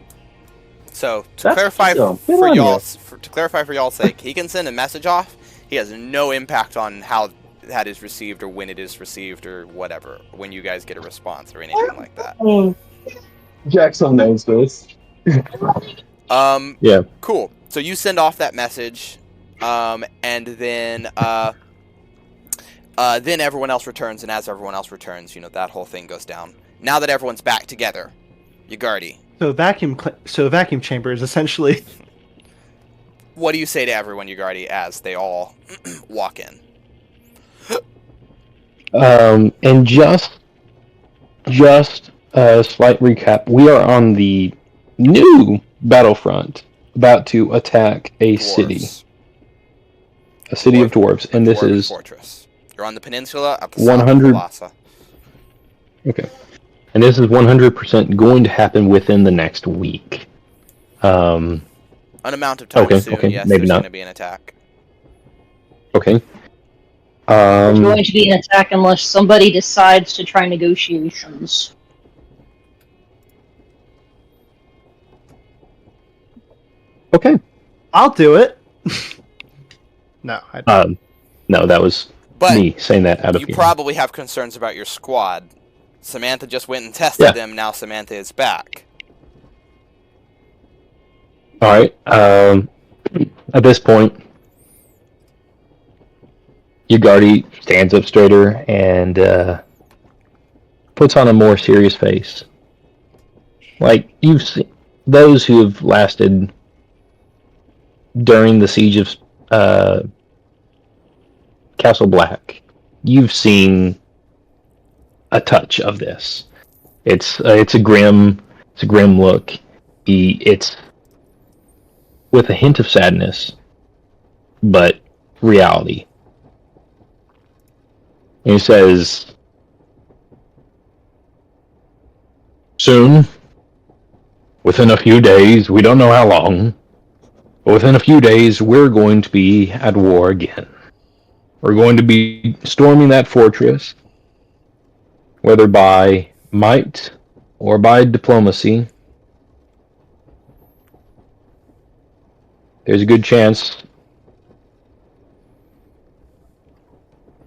So to clarify for y'all's sake, he can send a message off. He has no impact on how that is received or when it is received or whatever. When you guys get a response or anything like that. Jackson knows this. Yeah. Cool. So you send off that message, and then everyone else returns, and as everyone else returns, that whole thing goes down. Now that everyone's back together, Ugardi. So vacuum chamber is essentially. What do you say to everyone, Ugardi, as they all walk in? And just a slight recap. We are on the new battlefront, about to attack a city of dwarves, and this is fortress. You're on the peninsula at the south of Lavasa. Okay, and this is 100% going to happen within the next week. An amount of time soon. Okay, yes, maybe there's not. going to be an attack. Okay. There's going to be an attack unless somebody decides to try negotiations. Okay. I'll do it. No. No, that was me saying that out of you fear. probably have concerns about your squad. Samantha just went and tested them. Now Samantha is back. All right. At this point, Ugardi stands up straighter and puts on a more serious face. Like, you've seen those who have lasted during the siege of Castle Black. You've seen a touch of this. It's a grim look. It's with a hint of sadness, but reality. And he says, "Soon, within a few days, we don't know how long, but within a few days, we're going to be at war again. We're going to be storming that fortress, whether by might or by diplomacy. There's a good chance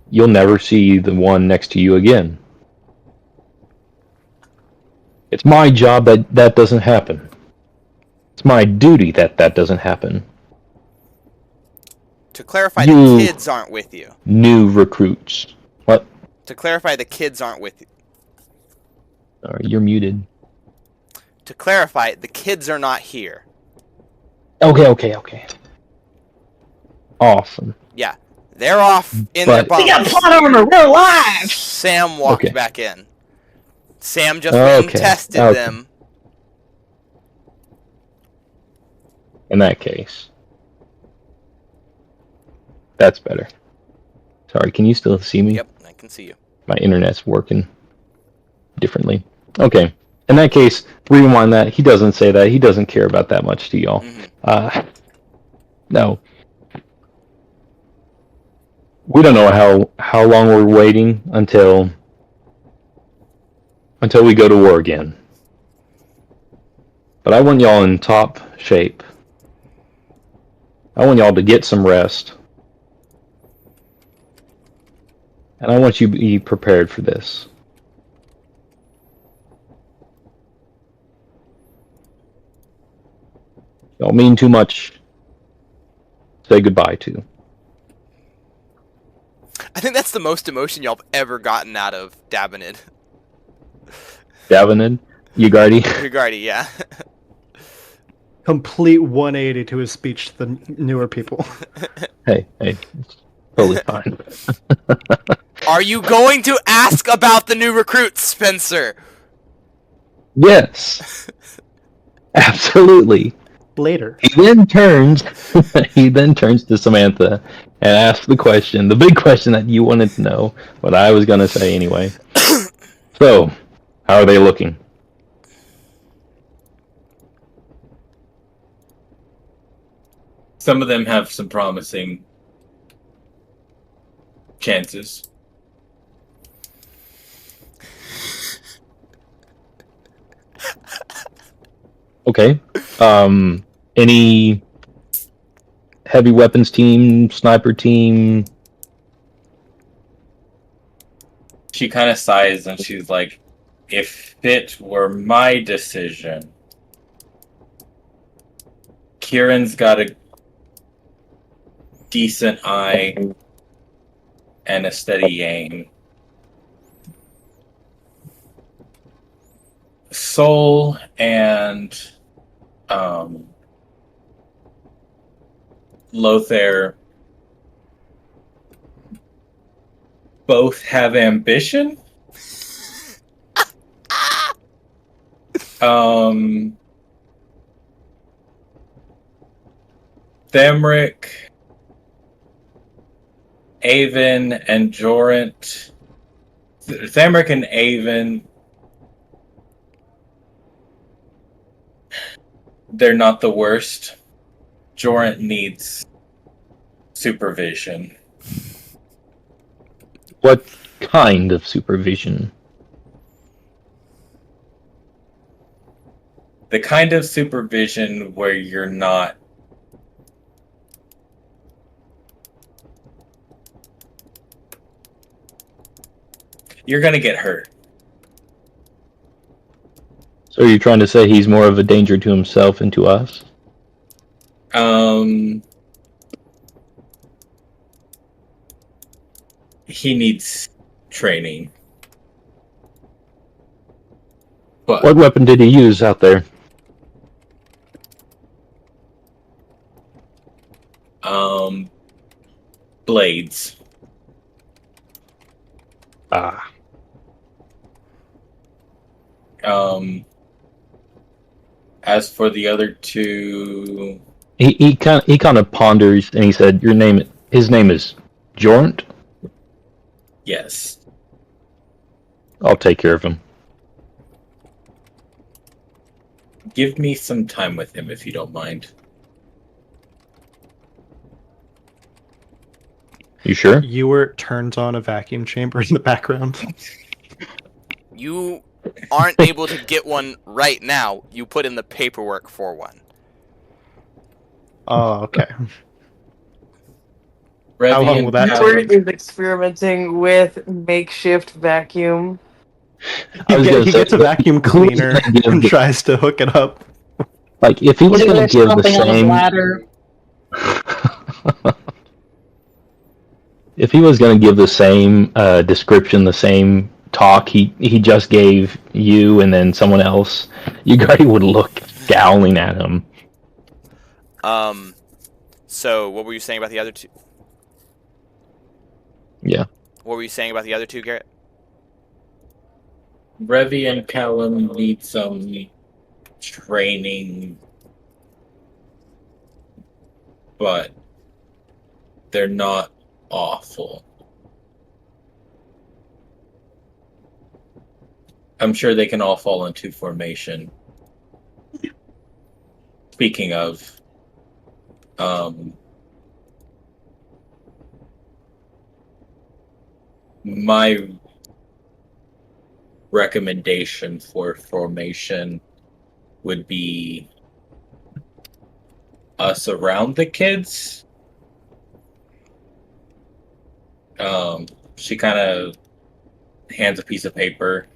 you'll never see the one next to you again. It's my job that that doesn't happen. It's my duty that that doesn't happen. To clarify, You- the kids aren't with you. New recruits. What? To clarify, the kids aren't with you. You're muted. To clarify, the kids are not here. Okay. Awesome. Yeah, they're off in But- their We got bunks. plot armor. We're alive. Sam walked Okay. back in. Sam just went and Okay, tested okay. them. In that case. That's better. Sorry, can you still see me? Yep, I can see you. My internet's working differently. Okay. In that case, rewind that. He doesn't say that. He doesn't care about that much to y'all. No. We don't know how long we're waiting until we go to war again. But I want y'all in top shape. I want y'all to get some rest. And I want you to be prepared for this. Don't mean too much. Say goodbye to. I think that's the most emotion y'all have ever gotten out of Dabanid. Davenid, Ugardi. Ugardi, yeah. Complete 180 to his speech to the newer people. Hey, it's totally fine. Are you going to ask about the new recruits, Spencer? Yes. Absolutely. Later. He then turns to Samantha and asks the question, the big question that you wanted to know, what I was gonna say anyway. So, how are they looking? Some of them have some promising chances. Okay. Any heavy weapons team, sniper team? She kind of sighs and she's like, if it were my decision, Kieran's got a decent eye and a steady aim. Soul and Lothair both have ambition. Themric, Avon, and Jorant. Themric and Avon, they're not the worst. Jorant needs supervision. What kind of supervision? The kind of supervision where you're not you're gonna get hurt. So you're trying to say he's more of a danger to himself and to us? He needs training. But What weapon did he use out there? Blades. Ah, As for the other two, he kind of ponders and he said, his name is Jornt. yes. I'll take care of him. Give me some time with him if you don't mind. You sure? Ewert turns on a vacuum chamber in the background. You aren't able to get one right now. You put in the paperwork for one. Oh, okay. Revy How long and will that Callum- take? Edward is experimenting with makeshift vacuum. I was gonna He say, gets a vacuum who was cleaner gonna give and the- tries to hook it up. Like, if he was He's over going to there give the stomping on his same, ladder. if he was going to give the same description, the same talk he just gave you and then someone else, you guys would look scowling at him. So what were you saying about the other two? Yeah. What were you saying about the other two, Garrett? Revy and Callum need some training, but they're not awful. I'm sure they can all fall into formation. Speaking of, my recommendation for formation would be us around the kids. She kind of hands a piece of paper.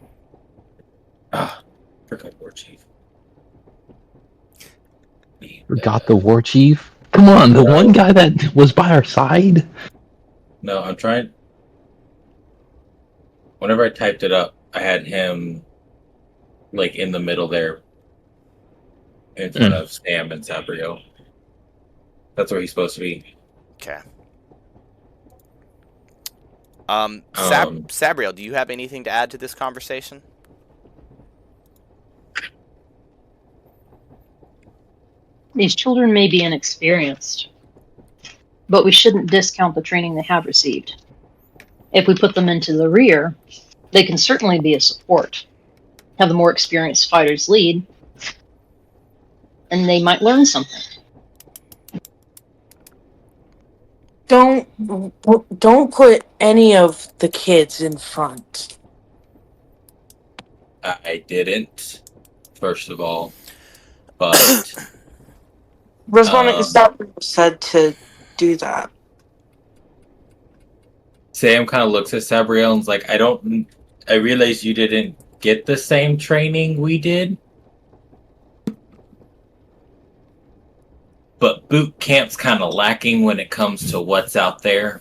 Forgot war chief. Forgot the war chief? Come on, the one guy that was by our side? No, I'm trying. Whenever I typed it up, I had him like in the middle there, in front of Sam and Sabrio. That's where he's supposed to be. Okay. Sabriel, do you have anything to add to this conversation? These children may be inexperienced, but we shouldn't discount the training they have received. If we put them into the rear, they can certainly be a support. Have the more experienced fighters lead, and they might learn something. Don't put any of the kids in front. I didn't, first of all, but Respawn said to do that. Sam kind of looks at Sabriel and's like, I realize you didn't get the same training we did, but boot camp's kind of lacking when it comes to what's out there.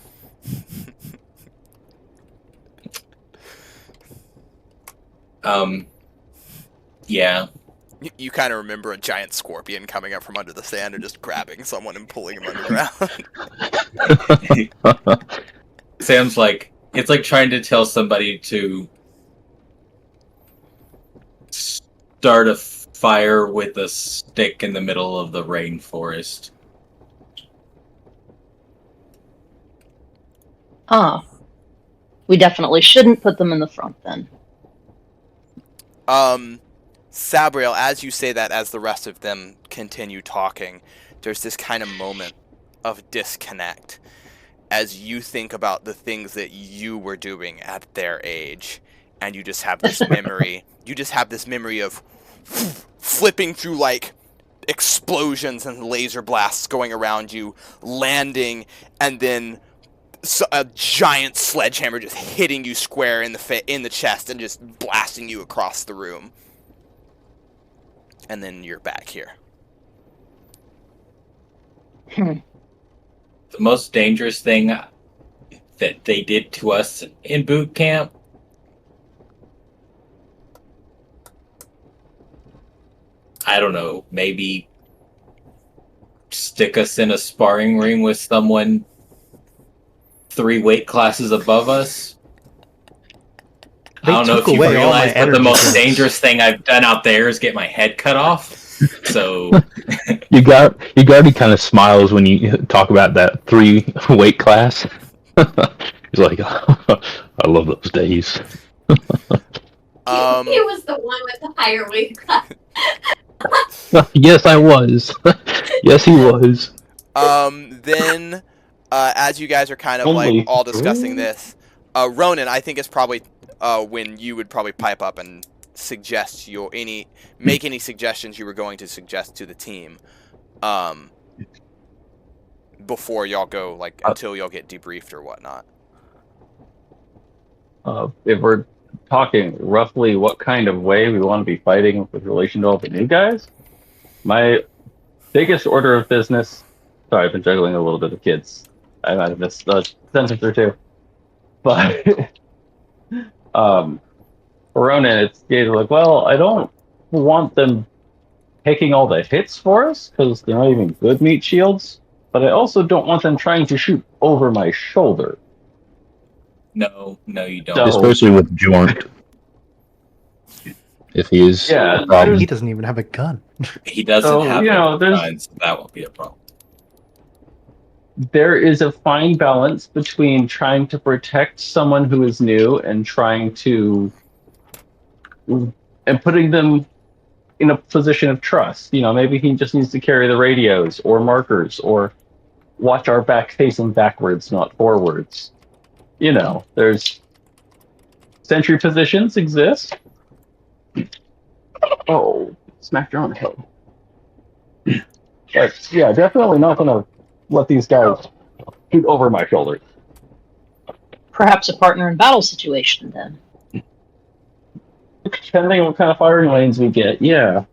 Yeah. You kind of remember a giant scorpion coming up from under the sand and just grabbing someone and pulling him underground. Sam's like, it's like trying to tell somebody to start a fire with a stick in the middle of the rainforest. We definitely shouldn't put them in the front then. Sabriel, as you say that, as the rest of them continue talking, there's this kind of moment of disconnect as you think about the things that you were doing at their age, and you just have this memory. You just have this memory of flipping through like explosions and laser blasts going around you, landing, and then a giant sledgehammer just hitting you square in the chest and just blasting you across the room. And then you're back here. The most dangerous thing that they did to us in boot camp I don't know, maybe stick us in a sparring ring with someone 3 weight classes above us. I They don't know took if you've away all my realized, but the energy most drinks. dangerous thing I've done out there is get my head cut off. So Ugardi kind of smiles when you talk about that 3 weight class. He's like, I love those days. He was the one with the higher weight class. Yes, I was. Yes, he was. Then, as you guys are kind of like Only all discussing 3? this, Ronan, I think it's probably when you would probably pipe up and suggest make any suggestions you were going to suggest to the team, before y'all go, like until y'all get debriefed or whatnot. If we're talking roughly what kind of way we want to be fighting with relation to all the new guys, my biggest order of business. Sorry, I've been juggling a little bit of kids. I might have missed a sentence or two, but Ronan, it's like, well, I don't want them taking all the hits for us because they're not even good meat shields, but I also don't want them trying to shoot over my shoulder. no, you don't. So- Especially with Jornt. If he is Yeah, a problem. He doesn't even have a gun. He doesn't So, have you know, any there's- guns, so that won't be a problem. There is a fine balance between trying to protect someone who is new and trying to and putting them in a position of trust. You know, maybe he just needs to carry the radios or markers or watch our back facing backwards, not forwards. You know, there's sentry positions exist. Oh, smacked your own head. But yeah, definitely not gonna let these guys shoot over my shoulder. Perhaps a partner in battle situation then. Depending on what kind of firing lanes we get, yeah.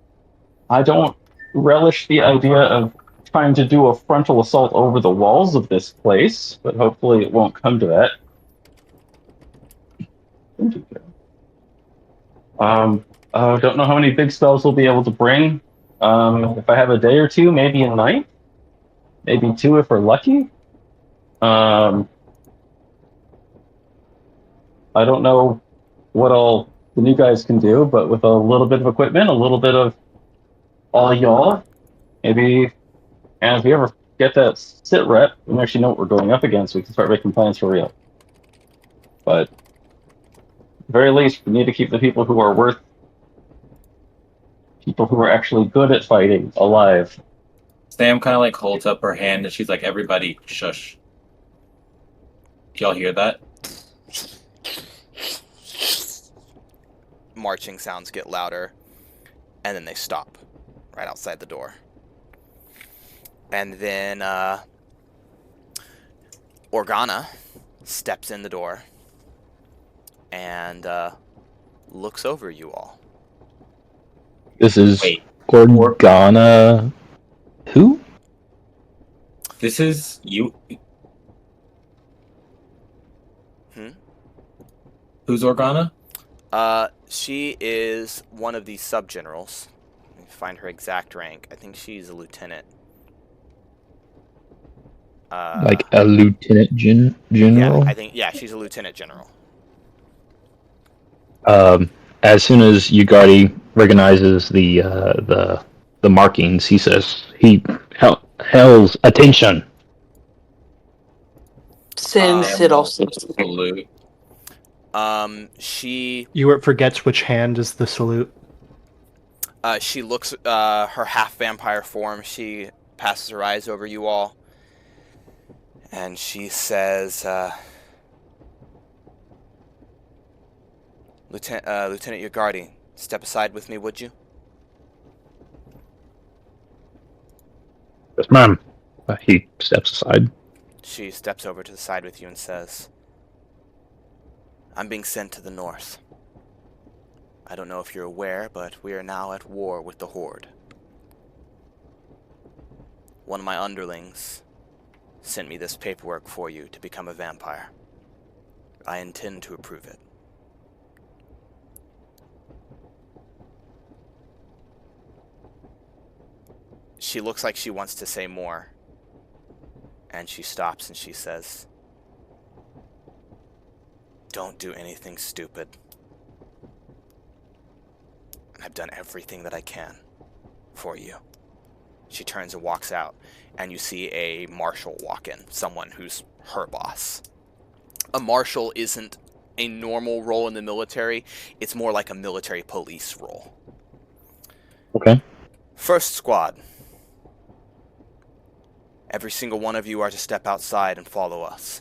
I don't relish the idea of trying to do a frontal assault over the walls of this place, but hopefully it won't come to that. Don't know how many big spells we'll be able to bring. If I have a day or two, maybe a night, maybe 2 if we're lucky. I don't know what all the new guys can do, but with a little bit of equipment, a little bit of all y'all, maybe. And if we ever get that sit rep, we actually know what we're going up against. We can start making plans for real. But at the very least, we need to keep the people who are actually good at fighting alive. Sam kind of like holds up her hand and she's like, "Everybody, shush." Do y'all hear that? Marching sounds get louder, and then they stop right outside the door. And then Organa steps in the door and looks over you all. This is Wait. Organa. Who? This is you. Who's Organa? She is one of the sub-generals. Let me find her exact rank. I think she's a lieutenant. Like a lieutenant general? Yeah, she's a lieutenant general. As soon as Ugardi recognizes the markings, he says, "Hell's attention." Since it also Salute. She Ewart forgets which hand is the salute. she looks her half vampire form. She passes her eyes over you all, and she says, Lieutenant Ugardi, step aside with me, would you?" Yes, ma'am. He steps aside. She steps over to the side with you and says, "I'm being sent to the north. I don't know if you're aware, but we are now at war with the Horde. One of my underlings sent me this paperwork for you to become a vampire. I intend to approve it." " 'It She looks like she wants to say more. And she stops and she says, "Don't do anything stupid. I've done everything that I can for you." She turns and walks out, and you see a marshal walk in, someone who's her boss. A marshal isn't a normal role in the military, it's more like a military police role. Okay. First squad. Every single one of you are to step outside and follow us.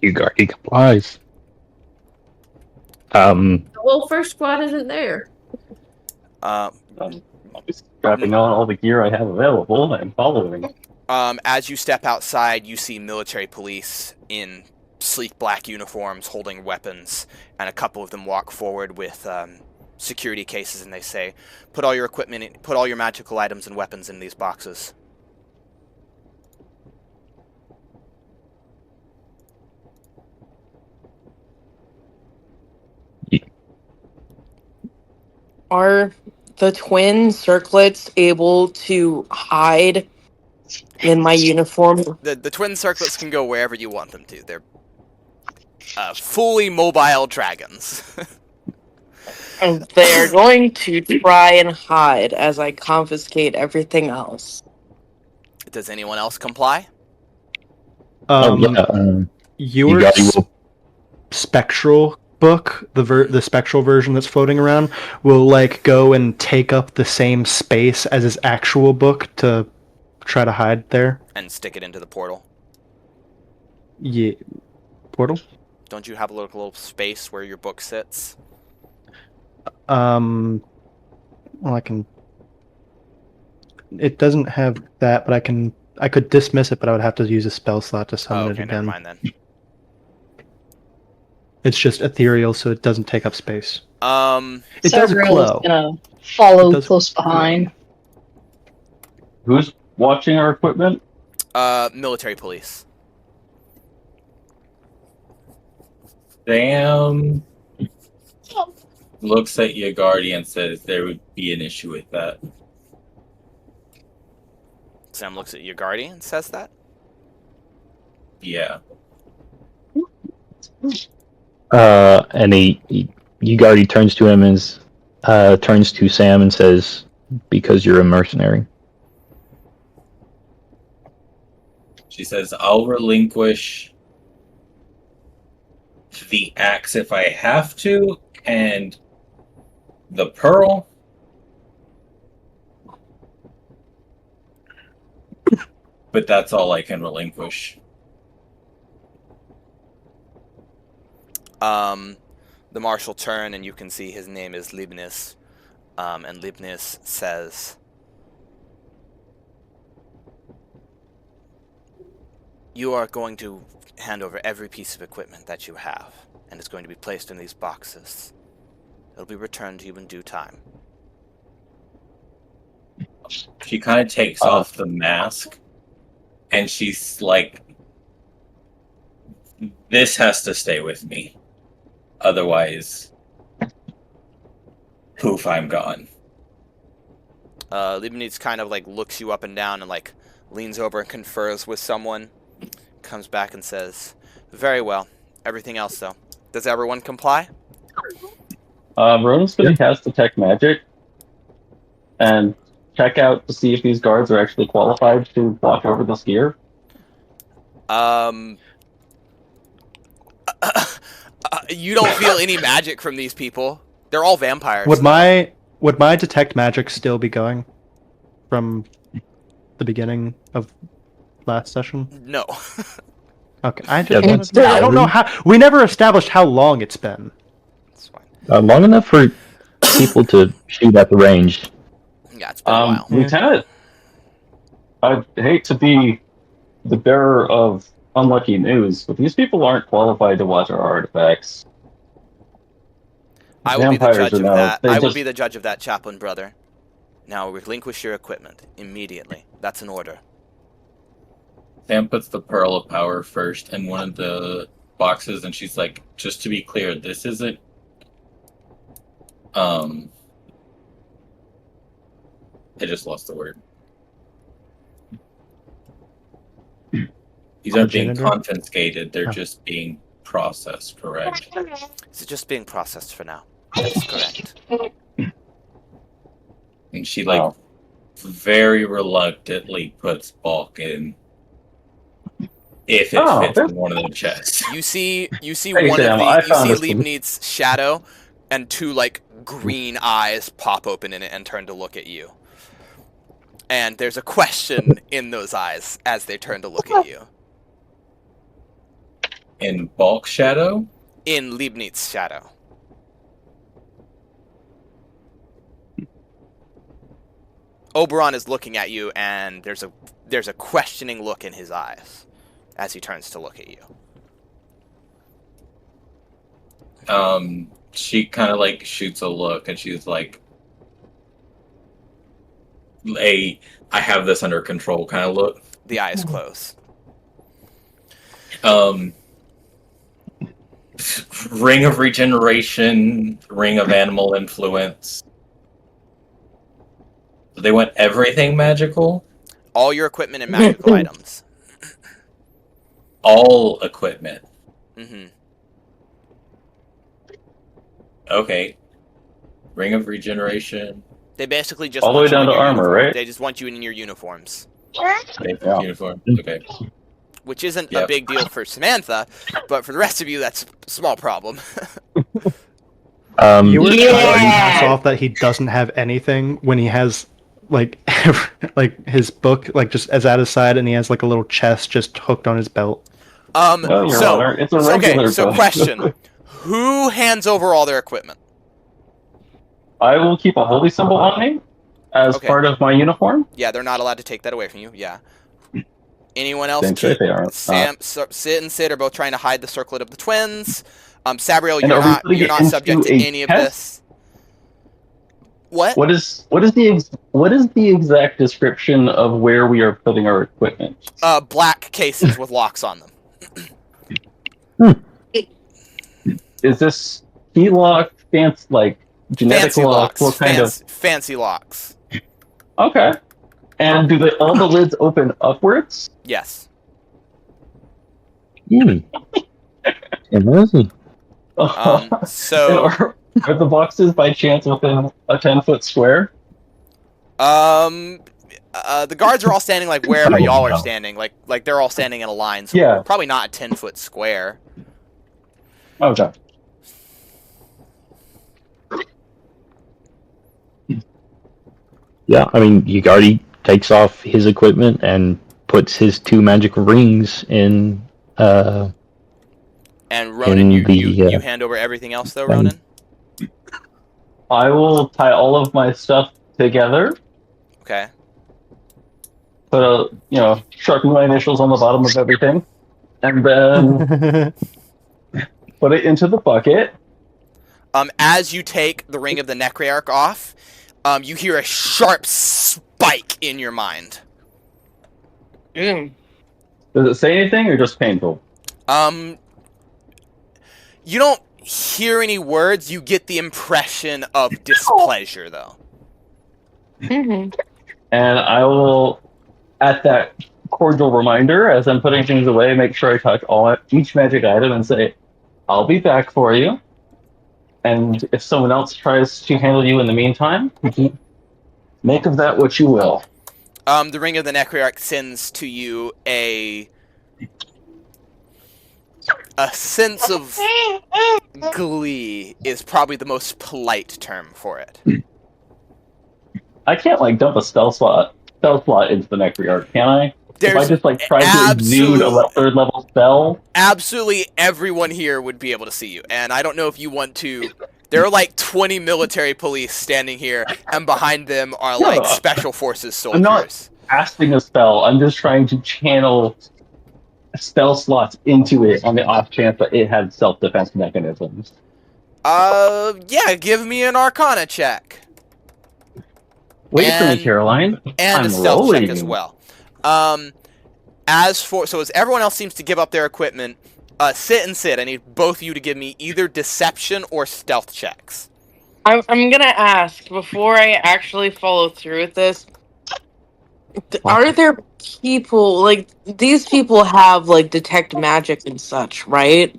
Ugardi complies. Well, first squad isn't there. Uh, I'm just strapping on all the gear I have available and following. As you step outside, you see military police in sleek black uniforms holding weapons, and a couple of them walk forward with security cases, and they say, put all your magical items and weapons in these boxes. Are the twin circlets able to hide in my uniform? The twin circlets can go wherever you want them to. They're fully mobile dragons. And they're going to try and hide as I confiscate everything else. Does anyone else comply? Your Ugardi will. spectral book, the spectral version that's floating around, will like go and take up the same space as his actual book to try to hide there. And stick it into the portal. Yeah, portal. Don't you have a little space where your book sits? Well, I can. It doesn't have that, but I could dismiss it, but I would have to use a spell slot to summon it Okay, never again. mind then. It's just ethereal, so it doesn't take up space. It does Cybriel glow. is gonna follow It does close behind. Who's watching our equipment? Military police. Sam looks at Yagardi and says there would be an issue with that. Sam looks at your guardian and says that. Yeah. And Ugardi turns to him and turns to Sam and says, "Because you're a mercenary." She says, I'll relinquish the axe if I have to, and the pearl. But that's all I can relinquish. The marshal turn and you can see his name is Libnis. And Libnis says, "You are going to hand over every piece of equipment that you have, and it's going to be placed in these boxes. It'll be returned to you in due time." She kind of takes off the mask, and she's like, this has to stay with me. Otherwise, poof, I'm gone. Libnis kind of like looks you up and down and like leans over and confers with someone, comes back and says, "Very well. Everything else though. Does everyone comply?" Ronan's gonna cast Detect Magic and check out to see if these guards are actually qualified to watch over this gear. You don't feel any magic from these people. They're all vampires. Would my detect magic still be going from the beginning of last session? No. Okay, I just Yeah, wanted to know. I don't know how. We never established how long it's been. It's fine. Long enough for people to shoot at the range. Yeah, it's been a while. Lieutenant, I hate to be the bearer of unlucky news, but these people aren't qualified to watch our artifacts. I will be the Vampires judge are of now- that. they I will just- be the judge of that, chaplain brother. Now relinquish your equipment immediately. That's an order. Sam puts the pearl of power first, and one of the boxes, and she's like, "Just to be clear, this isn't I just lost the word. These aren't being Progenitor? confiscated; they're Oh. just being processed. Correct? It's just being processed for now. That's correct. And she like very reluctantly puts bulk in if it fits in one of the chests. You see Hey, one Sam, of I the you found see a solution. Liebnit's shadow, and two like green eyes pop open in it and turn to look at you. And there's a question in those eyes as they turn to look at you. In bulk shadow? In Liebnit's shadow. Oberon is looking at you, and there's a questioning look in his eyes as he turns to look at you. She kind of like shoots a look, and she's like, I have this under control kind of look. The eyes close. Ring of regeneration, ring of animal influence. They want everything magical? All your equipment and magical items. All equipment. Mm-hmm. Okay. Ring of regeneration. They basically just All the want way you down in to your armor, uniform. right? They just want you in your uniforms. Yeah. Uniform. Okay. Which isn't a Yep. big deal for Samantha, but for the rest of you, that's a small problem. You were trying to Yeah. pass off that he doesn't have anything when he has like like his book like just as at his side, and he has like a little chest just hooked on his belt. No, Your Honor, it's a regular book. question. Who hands over all their equipment? I will keep a holy symbol on me as Okay. part of my uniform. Yeah, they're not allowed to take that away from you. Yeah. Anyone else? Dang straight they are. Sid and Sid are both trying to hide the circlet of the twins. Sabriel, And are we putting you're it not into subject to a any of test? this. What? What is the exact description of where we are putting our equipment? Black cases with locks on them. Is this key lock, fancy, like genetic Fancy lock? locks. What kind of? Fancy locks. Okay. And do all the lids open upwards? Yes. Amazing. So Are the boxes by chance within a 10-foot square? the guards are all standing like wherever y'all are standing. Like they're all standing in a line. So Yeah. probably not a 10-foot square. Okay. Yeah, I mean, Ugardi takes off his equipment and puts his two magical rings in. And Ronan, In the, you hand over everything else though, Ronan? I will tie all of my stuff together. Okay. Put sharpen my initials on the bottom of everything, and then put it into the bucket. As you take the ring of the Necrearch off, you hear a sharp spike in your mind. Does it say anything or just painful? You don't hear any words. You get the impression of displeasure, though. Mm-hmm. And I will, at that cordial reminder, as I'm putting things away, make sure I touch each magic item and say, "I'll be back for you." And if someone else tries to handle you in the meantime, make of that what you will. The ring of the Necrearch sends to you a sense of glee is probably the most polite term for it. I can't dump a spell slot into the Necrearch, can I? If I just try to exude a third level spell. Absolutely everyone here would be able to see you, and I don't know if you want to. There are 20 military police standing here, and behind them are special forces soldiers. I'm not casting a spell. I'm just trying to channel spell slots into it on the off chance that it had self-defense mechanisms. Yeah, give me an Arcana check. Wait for me, Caroline. And I'm a stealth check rolling. as well. As everyone else seems to give up their equipment, Sit and Sid, I need both of you to give me either deception or stealth checks. I'm gonna ask before I actually follow through with this. Are there people like these people have like detect magic and such, right?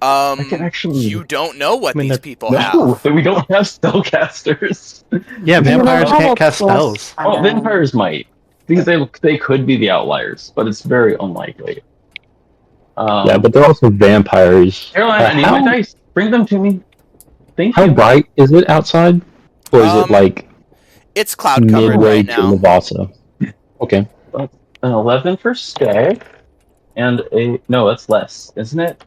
I can actually. You don't know what I mean, these they're- people No, have. we don't have spellcasters. Yeah, vampires have can't a cast plus spells. Oh, vampires might. Because they could be the outliers, but it's very unlikely. Yeah, but they're also vampires. Caroline, I need my how dice. Bring them to me. Thank how you. bright is it outside? Or is it like It's cloud covered midway right to now. Lavasa? Okay. That's an 11 for stag, and that's less, isn't it?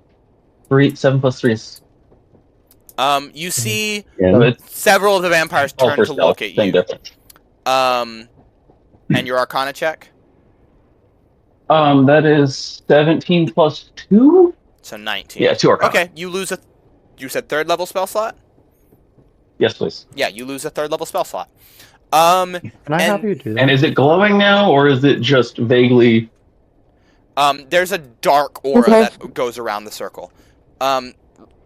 7 plus 3 is. You see Yeah. No, it's several of the vampires all turn for to stealth. look at Same you. difference. And your Arcana check? That is 17 plus 2? So 19. Yeah, 2 Arcana. Okay, you said third level spell slot? Yes, please. Yeah, you lose a third level spell slot. Can I And- have you do that? And is it glowing now, or is it just vaguely... There's a dark aura Okay. that goes around the circle.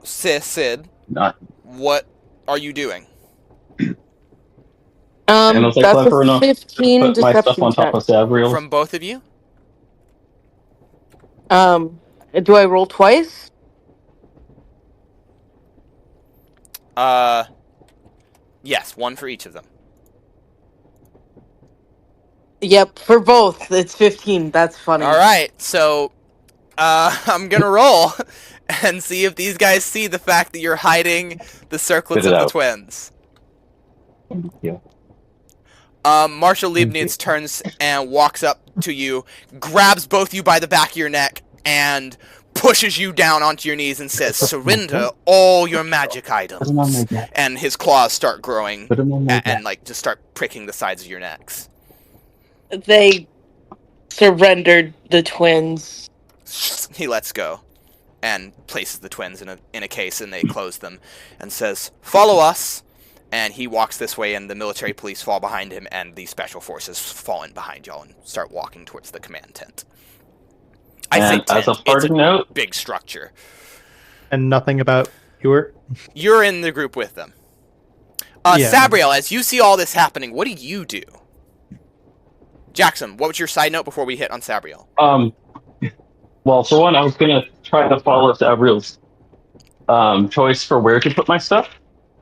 Sid, not... what are you doing? And was I That's clever a enough 15 Put my stuff deception on top check. of Savriel's? From both of you? Do I roll twice? Yes, one for each of them. Yep, for both. It's 15. That's funny. All right, so I'm gonna roll and see if these guys see the fact that you're hiding the circlets Spit of it the out. twins. Yeah. Marshal Leibniz turns and walks up to you, grabs both you by the back of your neck, and pushes you down onto your knees and says, "Surrender all your magic items." Put 'em on my neck. And his claws start growing Put 'em on my and neck. just start pricking the sides of your necks. They surrendered the twins. He lets go and places the twins in a case, and they close them and says, "Follow us." And he walks this way, and the military police fall behind him, and the special forces fall in behind y'all and start walking towards the command tent. I say And tent. as a parting note, Big structure. And nothing about Hewitt? You're in the group with them. Yeah. Sabriel, as you see all this happening, what do you do? Jackson, what was your side note before we hit on Sabriel? well, for one, I was gonna try to follow Savriel's choice for where to put my stuff.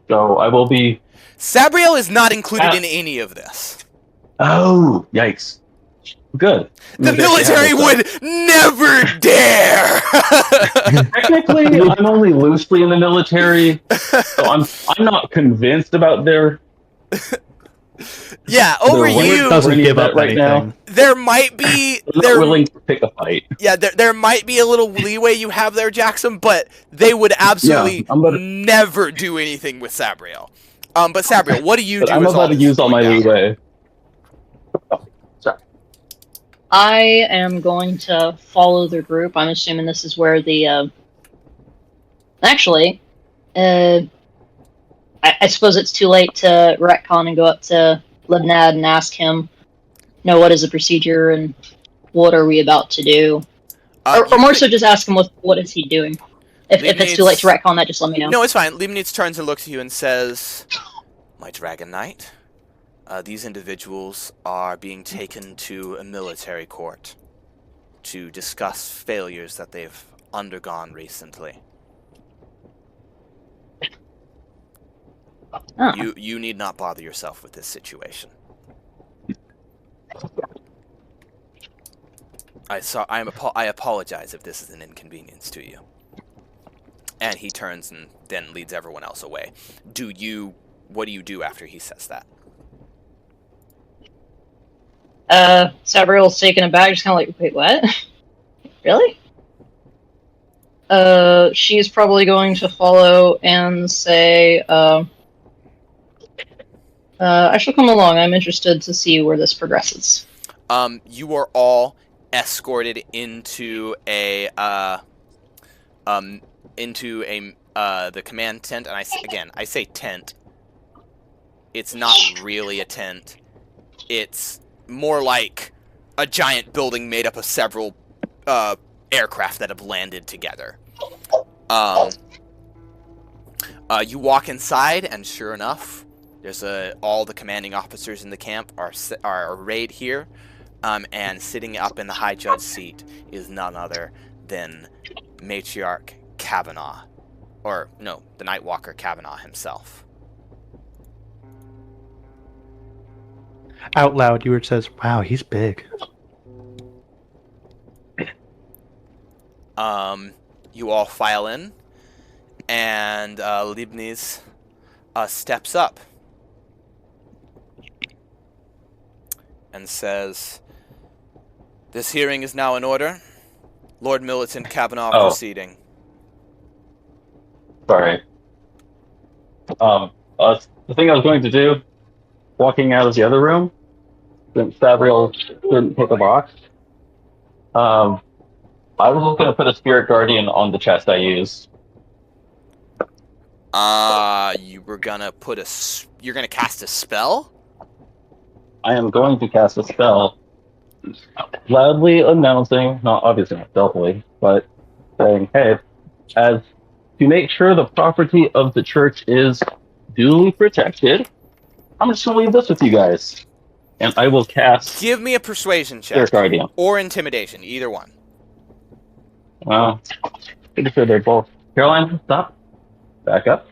So I will be... Sabriel is not included in any of this. Oh, yikes. Good. The military would never dare! Technically, I'm only loosely in the military, so I'm not convinced about their... Yeah, over They're you, Doesn't give that up right now. anything. there might be... They're not willing to pick a fight. Yeah, there might be a little leeway you have there, Jackson, but they would absolutely never do anything with Sabriel. But Sabriel, what do you But do? I'm as about to this use is all going my down? leeway. Oh, sorry. I am going to follow the group. I'm assuming this is where the. Actually, I suppose it's too late to retcon and go up to Libnad and ask him, what is the procedure and what are we about to do? Or more so just ask him what is he doing. If it's too late to retcon that, just let me know. No, it's fine. Leibniz turns and looks at you and says, "My Dragon Knight, these individuals are being taken to a military court to discuss failures that they've undergone recently. Oh. You need not bother yourself with this situation. I apologize if this is an inconvenience to you." And he turns and then leads everyone else away. What do you do after he says that? Sabriel's taken aback, just kind of like, wait, what? Really? She's probably going to follow and say, I shall come along. I'm interested to see where this progresses. You are all escorted into the command tent, and I say tent. It's not really a tent. It's more like a giant building made up of several aircraft that have landed together. You walk inside, and sure enough, there's all the commanding officers in the camp are arrayed here, and sitting up in the high judge seat is none other than Matriarch Kavanaugh, or no, the Nightwalker Kavanaugh himself. Out loud, Ewart says, "Wow, he's big." You all file in, and Leibniz steps up and says, "This hearing is now in order. Lord Militant Kavanaugh proceeding." Sorry. The thing I was going to do, walking out of the other room, since Sabriel didn't pick a box, I was just going to put a Spirit Guardian on the chest I used. You were gonna you're gonna cast a spell? I am going to cast a spell, loudly announcing, obviously not stealthily, but saying, hey, as to make sure the property of the church is duly protected, I'm just going to leave this with you guys. And I will cast... Give me a persuasion check. Spirit Guardian. Or intimidation, either one. Pretty sure they're both... Caroline, stop. Back up.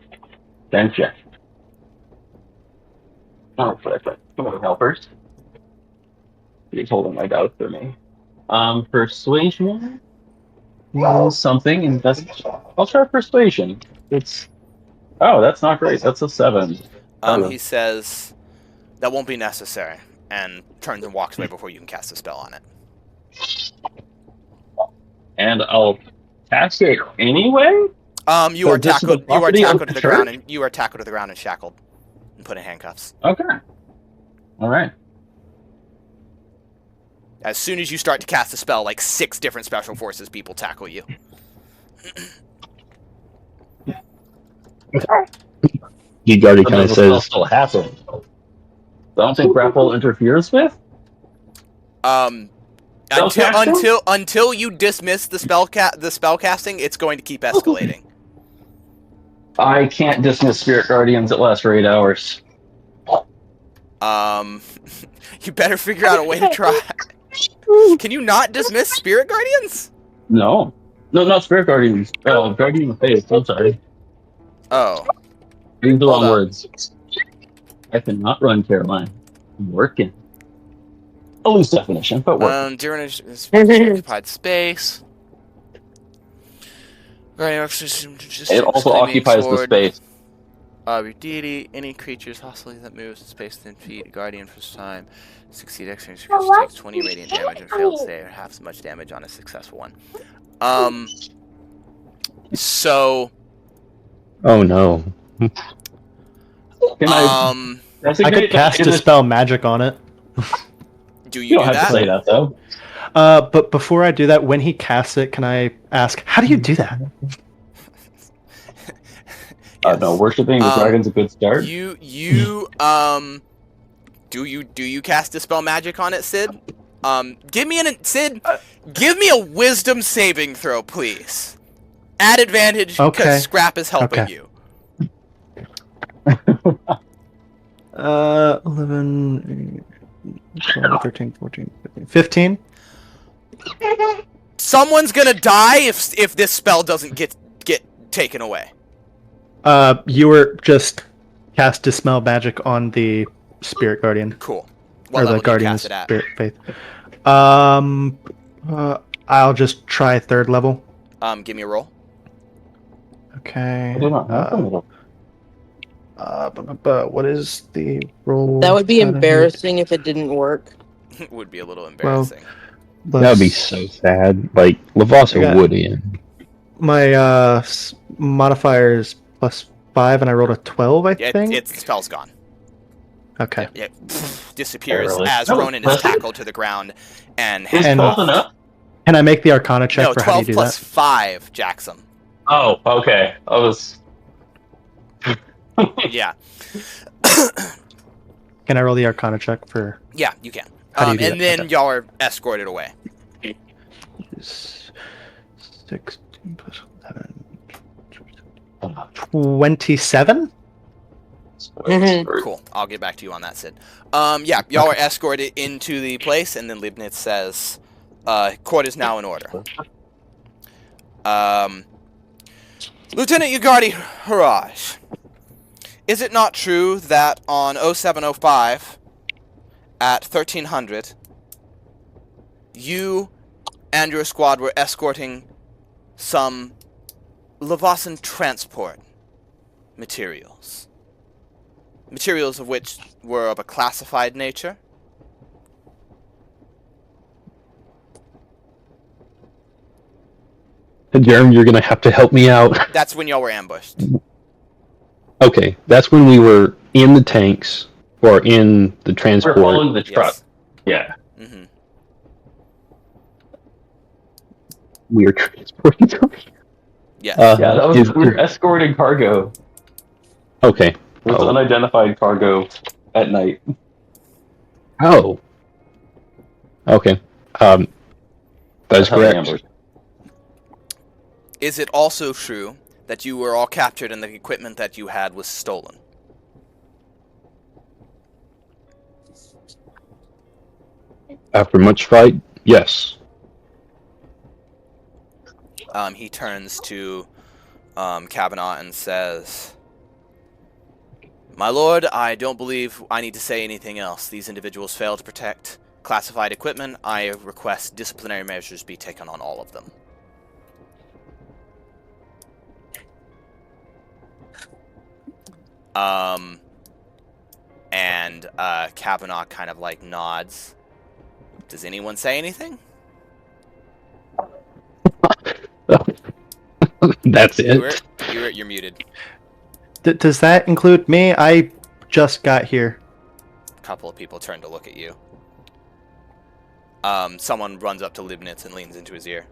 Then check. Oh, but come on, helpers. He's holding my doubt for me. Persuasion is something, and I'll try persuasion. That's not great. That's a 7. He says, that won't be necessary, and turns and walks away before you can cast a spell on it. And I'll cast it anyway? You are tackled to the ground, and you are tackled to the ground and shackled and put in handcuffs. Okay. All right. As soon as you start to cast a spell, like 6 different special forces people tackle you. He already kind of says, still happen. I don't think grapple interferes with? Until you dismiss the spell casting, it's going to keep escalating. I can't dismiss Spirit Guardians that last for 8 hours. You better figure out a way to try. Can you not dismiss Spirit Guardians? No, not Spirit Guardians. Guardian of Faith. I'm sorry. Oh. These are the wrong words. I cannot run, Caroline. I'm working. A loose definition, but working. During occupied space. It also occupies the space. Your deity, any creatures hostile that moves in space within feet, guardian for time, succeed exchange takes 20 radiant damage and fails to or half as much damage on a successful one. So. Oh no. I could cast Dispel Magic on it. Do you don't do have to say that though. But before I do that, when he casts it, can I ask, how do you do that? Yes. No, worshipping the dragon's a good start. Do you cast Dispel Magic on it, Sid? Give me a Wisdom saving throw, please. Add advantage because Scrap is helping you. 11, 12, 13, 14, 15. 15? Someone's gonna die if this spell doesn't get taken away. You were just cast Dispel Magic on the Spirit Guardian. Cool. Or the Guardian of Spirit Faith. I'll just try 3rd level. Give me a roll. Okay. What is the roll? That would be embarrassing if it didn't work. It would be a little embarrassing. That would be so sad. Like, Lavasa would in. My modifier is +5, and I rolled a 12, I think? The spell's gone. Okay. It disappears as Ronan is tackled to the ground and close enough. Can I make the Arcana check for how do you do 12 plus that? 5, Jackson. Oh, okay. I was... Yeah. Can I roll the Arcana check for... Yeah, you can. How do you do and that? then y'all are escorted away. 16 plus 11. 27? Cool. I'll get back to you on that, Sid. Yeah, y'all are escorted into the place, and then Leibniz says, court is now in order. Lieutenant Ugardi Haraj, is it not true that on 0705 at 1300, you and your squad were escorting some Lavasan transport materials? Materials of which were of a classified nature? Jeremy, you're gonna have to help me out. That's when y'all were ambushed. Okay, that's when we were in the tanks or in the We're transport. following the truck. Yes. Yeah. Mm-hmm. We were transporting something. Yes. Yeah, that was, we were escorting cargo. Okay. It was unidentified cargo at night. Oh. Okay. That is how they correct. ambushed. Is it also true that you were all captured and the equipment that you had was stolen? After much fight, yes. He turns to Kavanaugh and says, "My lord, I don't believe I need to say anything else. These individuals failed to protect classified equipment. I request disciplinary measures be taken on all of them." And Kavanaugh kind of like nods. Does anyone say anything? That's it. You're muted. Does that include me? I just got here. A couple of people turn to look at you. Someone runs up to Leibniz and leans into his ear.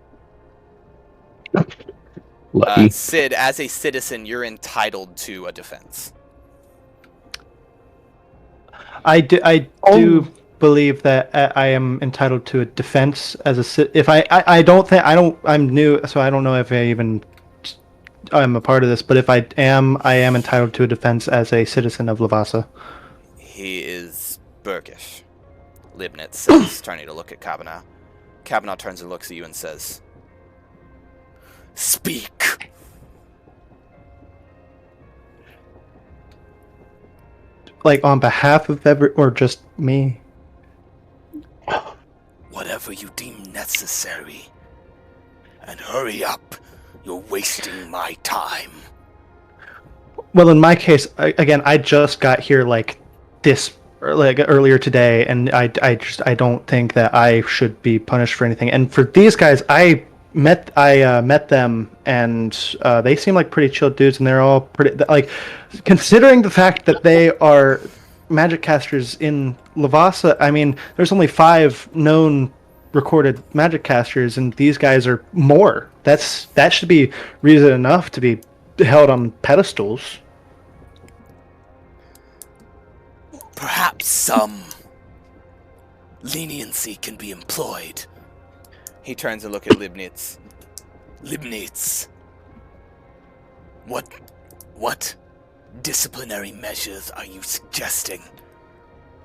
Lucky. Sid, as a citizen, you're entitled to a defense. I do believe that I am entitled to a defense as a if I'm new, so I don't know if I'm a part of this, but if I am entitled to a defense as a citizen of Lavasa. He is Burkish, Leibniz says, turning to look at Kavanaugh. Kavanaugh turns and looks at you and says, "Speak." Like on behalf of or just me? Whatever you deem necessary. And hurry up. You're wasting my time. Well, in my case, I just got here earlier today, and I don't think that I should be punished for anything. And for these guys, I met them, and they seem like pretty chill dudes, and they're all pretty considering the fact that they are magic casters in Lavasa. I mean, there's only 5 known recorded magic casters, and these guys are more. That should be reason enough to be held on pedestals. Perhaps some leniency can be employed. He turns and looks at Leibniz. Leibniz, what disciplinary measures are you suggesting?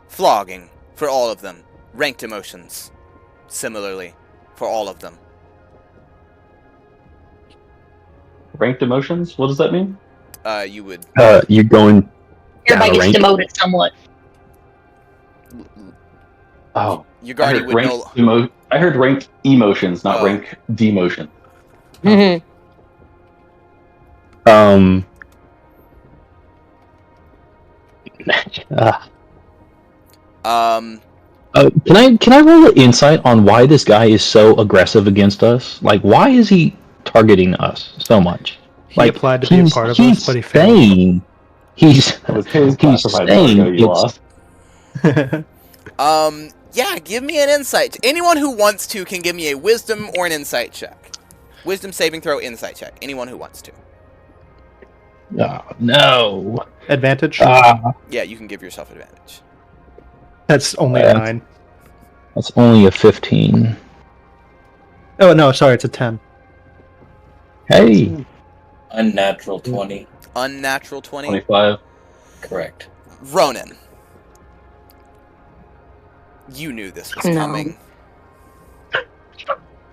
Flogging for all of them. Ranked emotions, similarly, for all of them. Ranked emotions? What does that mean? You would. You're going. Everybody gets demoted somewhat. Oh, Ugardi would know. I heard ranked emotions, not rank demotion. Mm-hmm. Can I roll an insight on why this guy is so aggressive against us? Like, why is he targeting us so much? He applied to be a part of us, but he failed. He's classified saying cargo you lost. Yeah, give me an insight. Anyone who wants to can give me a wisdom or an insight check. Wisdom saving throw, insight check. Anyone who wants to. No. Advantage? Yeah, you can give yourself advantage. That's only a 9. That's only a 15. Oh, no, sorry, it's a 10. Hey. Unnatural 20. Unnatural 20. 25. Correct. Ronan. You knew this was No. coming.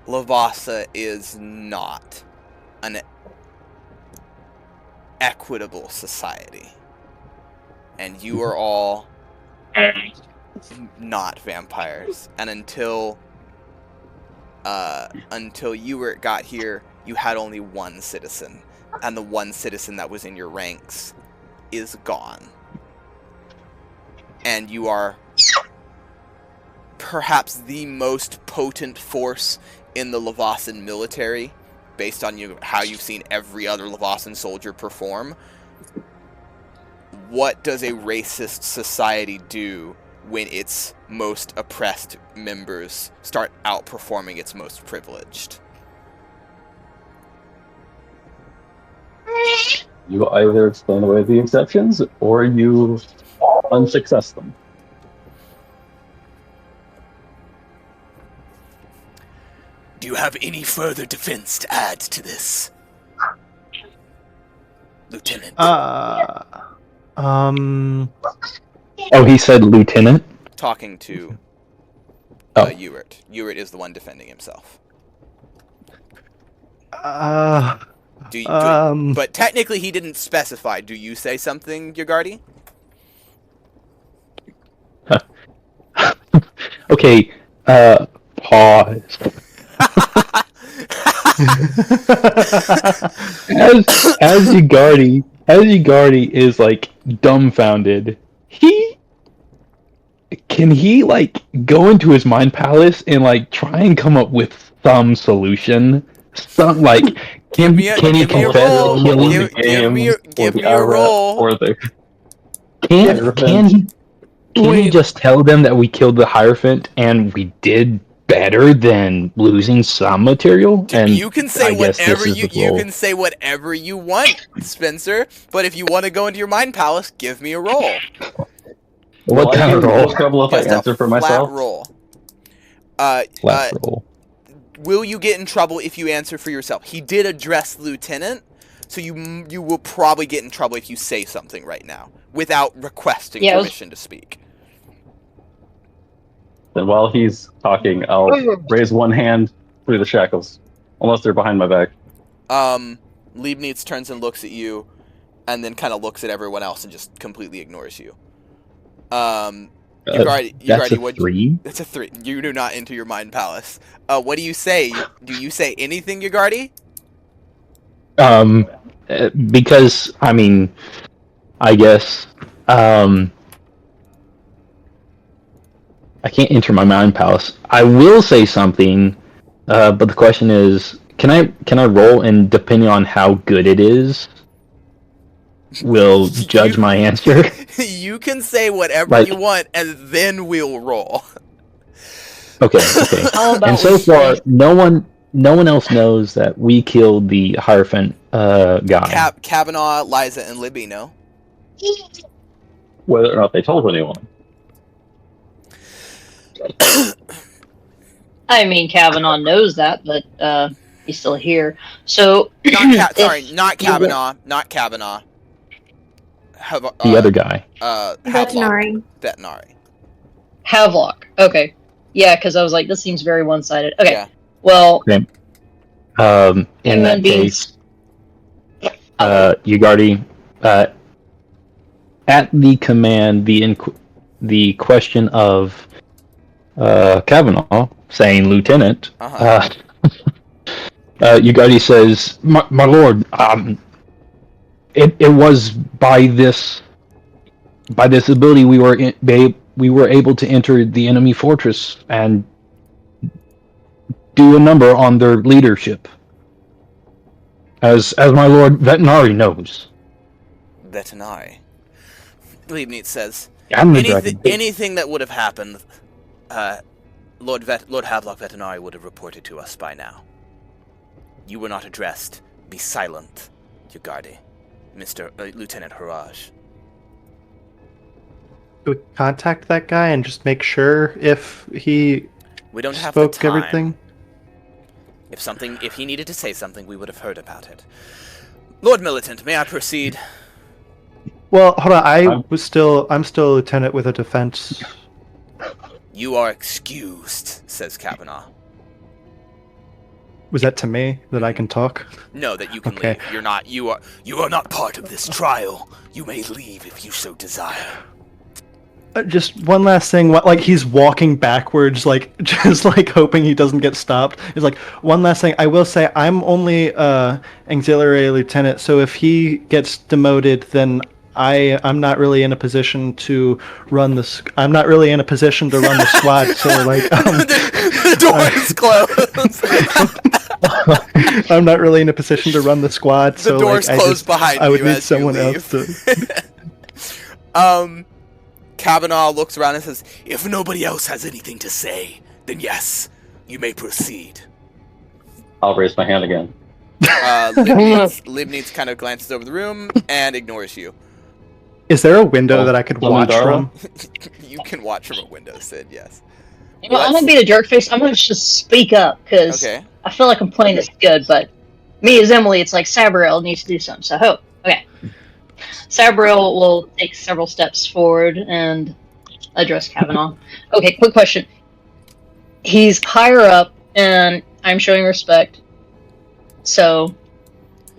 Lavasa is not an equitable society. And you are all not vampires. And until you got here, you had only one citizen. And the one citizen that was in your ranks is gone. And you are perhaps the most potent force in the Lavasan military, based on how you've seen every other Lavasan soldier perform. What does a racist society do when its most oppressed members start outperforming its most privileged? You either explain away the exceptions or you unsuccess them. Do you have any further defense to add to this, Lieutenant? Oh, he said lieutenant? Talking to Oh. Ewert. Ewert is the one defending himself. But technically he didn't specify. Do you say something, Yagardi? Okay, pause. as Ugardi is like dumbfounded. Can he like go into his mind palace and like try and come up with some solution? Some like can he confess roll. to killing? Give me a roll. Or the Can he just tell them that we killed the Hierophant and we did better than losing some material? And you can say whatever you can say whatever you want, Spencer. But if you want to go into your mind palace, give me a roll. What kind of roll? Trouble if I answer for myself. Roll. Flat roll. Will you get in trouble if you answer for yourself? He did address Lieutenant, so you will probably get in trouble if you say something right now without requesting permission to speak. Then while he's talking, I'll raise one hand through the shackles, unless they're behind my back. Leibniz turns and looks at you, and then kind of looks at everyone else and just completely ignores you. That's a 3? That's a 3. You do not enter your mind palace. What do you say? Do you say anything, Yagardi? Because, I mean, I guess, I can't enter my mind palace. I will say something, but the question is, can I roll, and depending on how good it is, will judge my answer? You can say whatever you want, and then we'll roll. Okay. And so far, no one else knows that we killed the Hierophant guy. Kavanaugh, Liza, and Libby know. Whether or not they told anyone. I mean, Kavanaugh knows that, but he's still here. So not Kavanaugh. Not Kavanaugh. The other guy. Vetinari. Havelock. Okay. Yeah, because I was like, this seems very one-sided. Okay. Yeah. Well. Okay. In that case, Ugardi, at the command, the question of Kavanaugh saying Lieutenant, Ugardi says, my lord, it was by this ability we were able to enter the enemy fortress and do a number on their leadership, as my lord Vetinari knows. Vetinari. Leibniz says, anything that would have happened, Lord Havelock Vetinari would have reported to us by now. You were not addressed. Be silent, Ugardi. Lieutenant Haraj. Do we contact that guy and just make sure if he we don't have spoke the time. everything? If he needed to say something, we would have heard about it. Lord Militant, may I proceed? Well, hold on. I'm still a lieutenant with a defense. You are excused, says Kavanaugh. Was that to me that I can talk? No, that you can Okay. leave. You are not part of this trial. You may leave if you so desire. Just one last thing. Like he's walking backwards, like just like hoping he doesn't get stopped. It's like one last thing. I will say I'm only auxiliary lieutenant, so if he gets demoted, then I'm not really in a position to run the. I'm not really in a position to run the squad. So like the door is closed. I'm not really in a position to run the squad. The so door's like, closed behind you. I would need as someone you else leave. to. Kavanaugh looks around and says, "If nobody else has anything to say, then yes, you may proceed." I'll raise my hand again. Libnitz kind of glances over the room and ignores you. Is there a window Oh, that I could Lemon watch Darling? from? You can watch from a window, Sid, yes. You know, I'm gonna be the jerk face. I'm gonna just speak up because Okay. I feel like I'm playing this good, but me as Emily, it's like Sabriel needs to do something. So, okay. Sabriel will take several steps forward and address Kavanaugh. Okay, quick question. He's higher up, and I'm showing respect. So,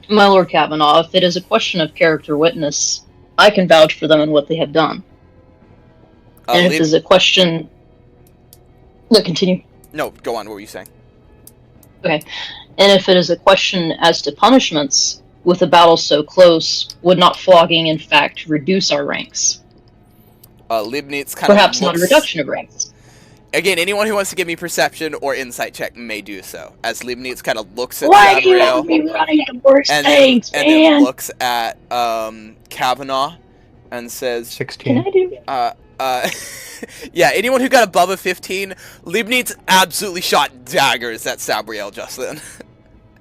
my Lord Kavanaugh, if it is a question of character witness, I can vouch for them and what they have done. And if it is a question... No, continue. No, go on. What were you saying? Okay. And if it is a question as to punishments, with a battle so close, would not flogging in fact reduce our ranks? Libnitz kind Perhaps of not a reduction of ranks. Again, anyone who wants to give me perception or insight check may do so. As Libnitz kind of looks at Why do you have Sabriel me running the worst and things, then man? looks at Kavanaugh and says, 16. Can I do? yeah, anyone who got above a 15, Libnitz absolutely shot daggers at Sabriel just then.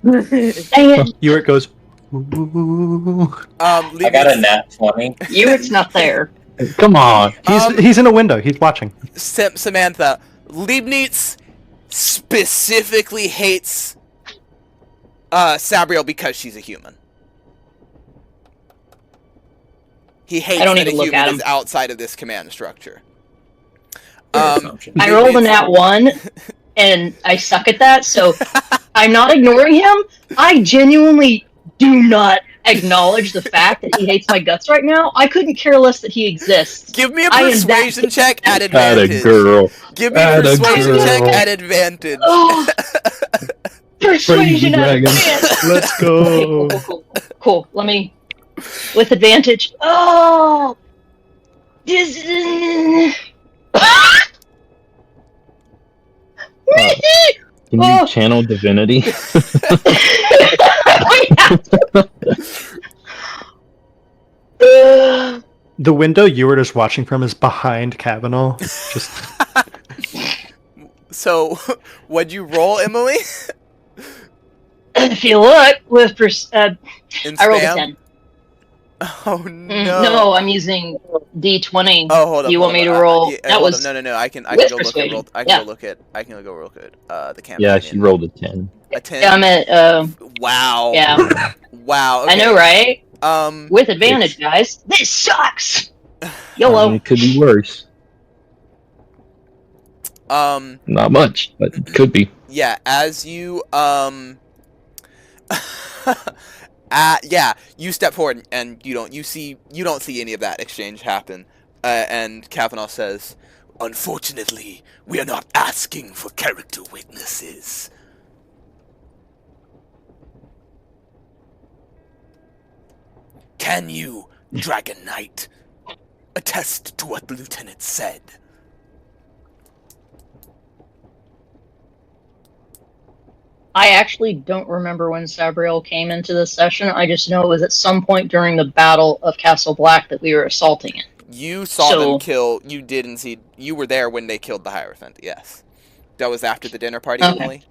Dang it. Uric goes. I got a nat 20. Uric's not there. Come on. He's in a window. He's watching. Samantha, Libnitz specifically hates Sabriel because she's a human. He hates I don't that a even look human at is him. outside of this command structure. I rolled a nat 1, and I suck at that, so I'm not ignoring him. I genuinely do not acknowledge the fact that he hates my guts right now. I couldn't care less that he exists. Give me a I am persuasion that- check at Atta advantage. girl. Give me a Atta persuasion girl. check at advantage. Oh, persuasion at dragon. advantage. Let's Okay, go. cool. Let me, with advantage. Oh, this. Can you channel divinity? The window you were just watching from is behind Kavanaugh. Just So, what'd you roll, Emily? If you look with In I rolled a spam? 10. Oh no. No, I'm using D20. Oh, hold up. You hold want me up. to roll? Yeah, That hold was up. No. I can with go look at persuasion. roll. I Yeah. can go real good. The campaign. Yeah, she rolled a 10. A 10. Yeah, I'm at Wow. yeah. Wow. I know, Okay. right? With advantage, guys. This sucks. I YOLO. mean, it could be worse. Not much, but it could be. Yeah, as you yeah, you step forward and you don't see any of that exchange happen. And Kavanaugh says, "Unfortunately, we are not asking for character witnesses." Can you, Dragon Knight, attest to what the lieutenant said? I actually don't remember when Sabriel came into this session. I just know it was at some point during the Battle of Castle Black that we were assaulting it. You saw them kill. You didn't see. You were there when they killed the Hierophant. Yes, that was after the dinner party, Okay. Emily.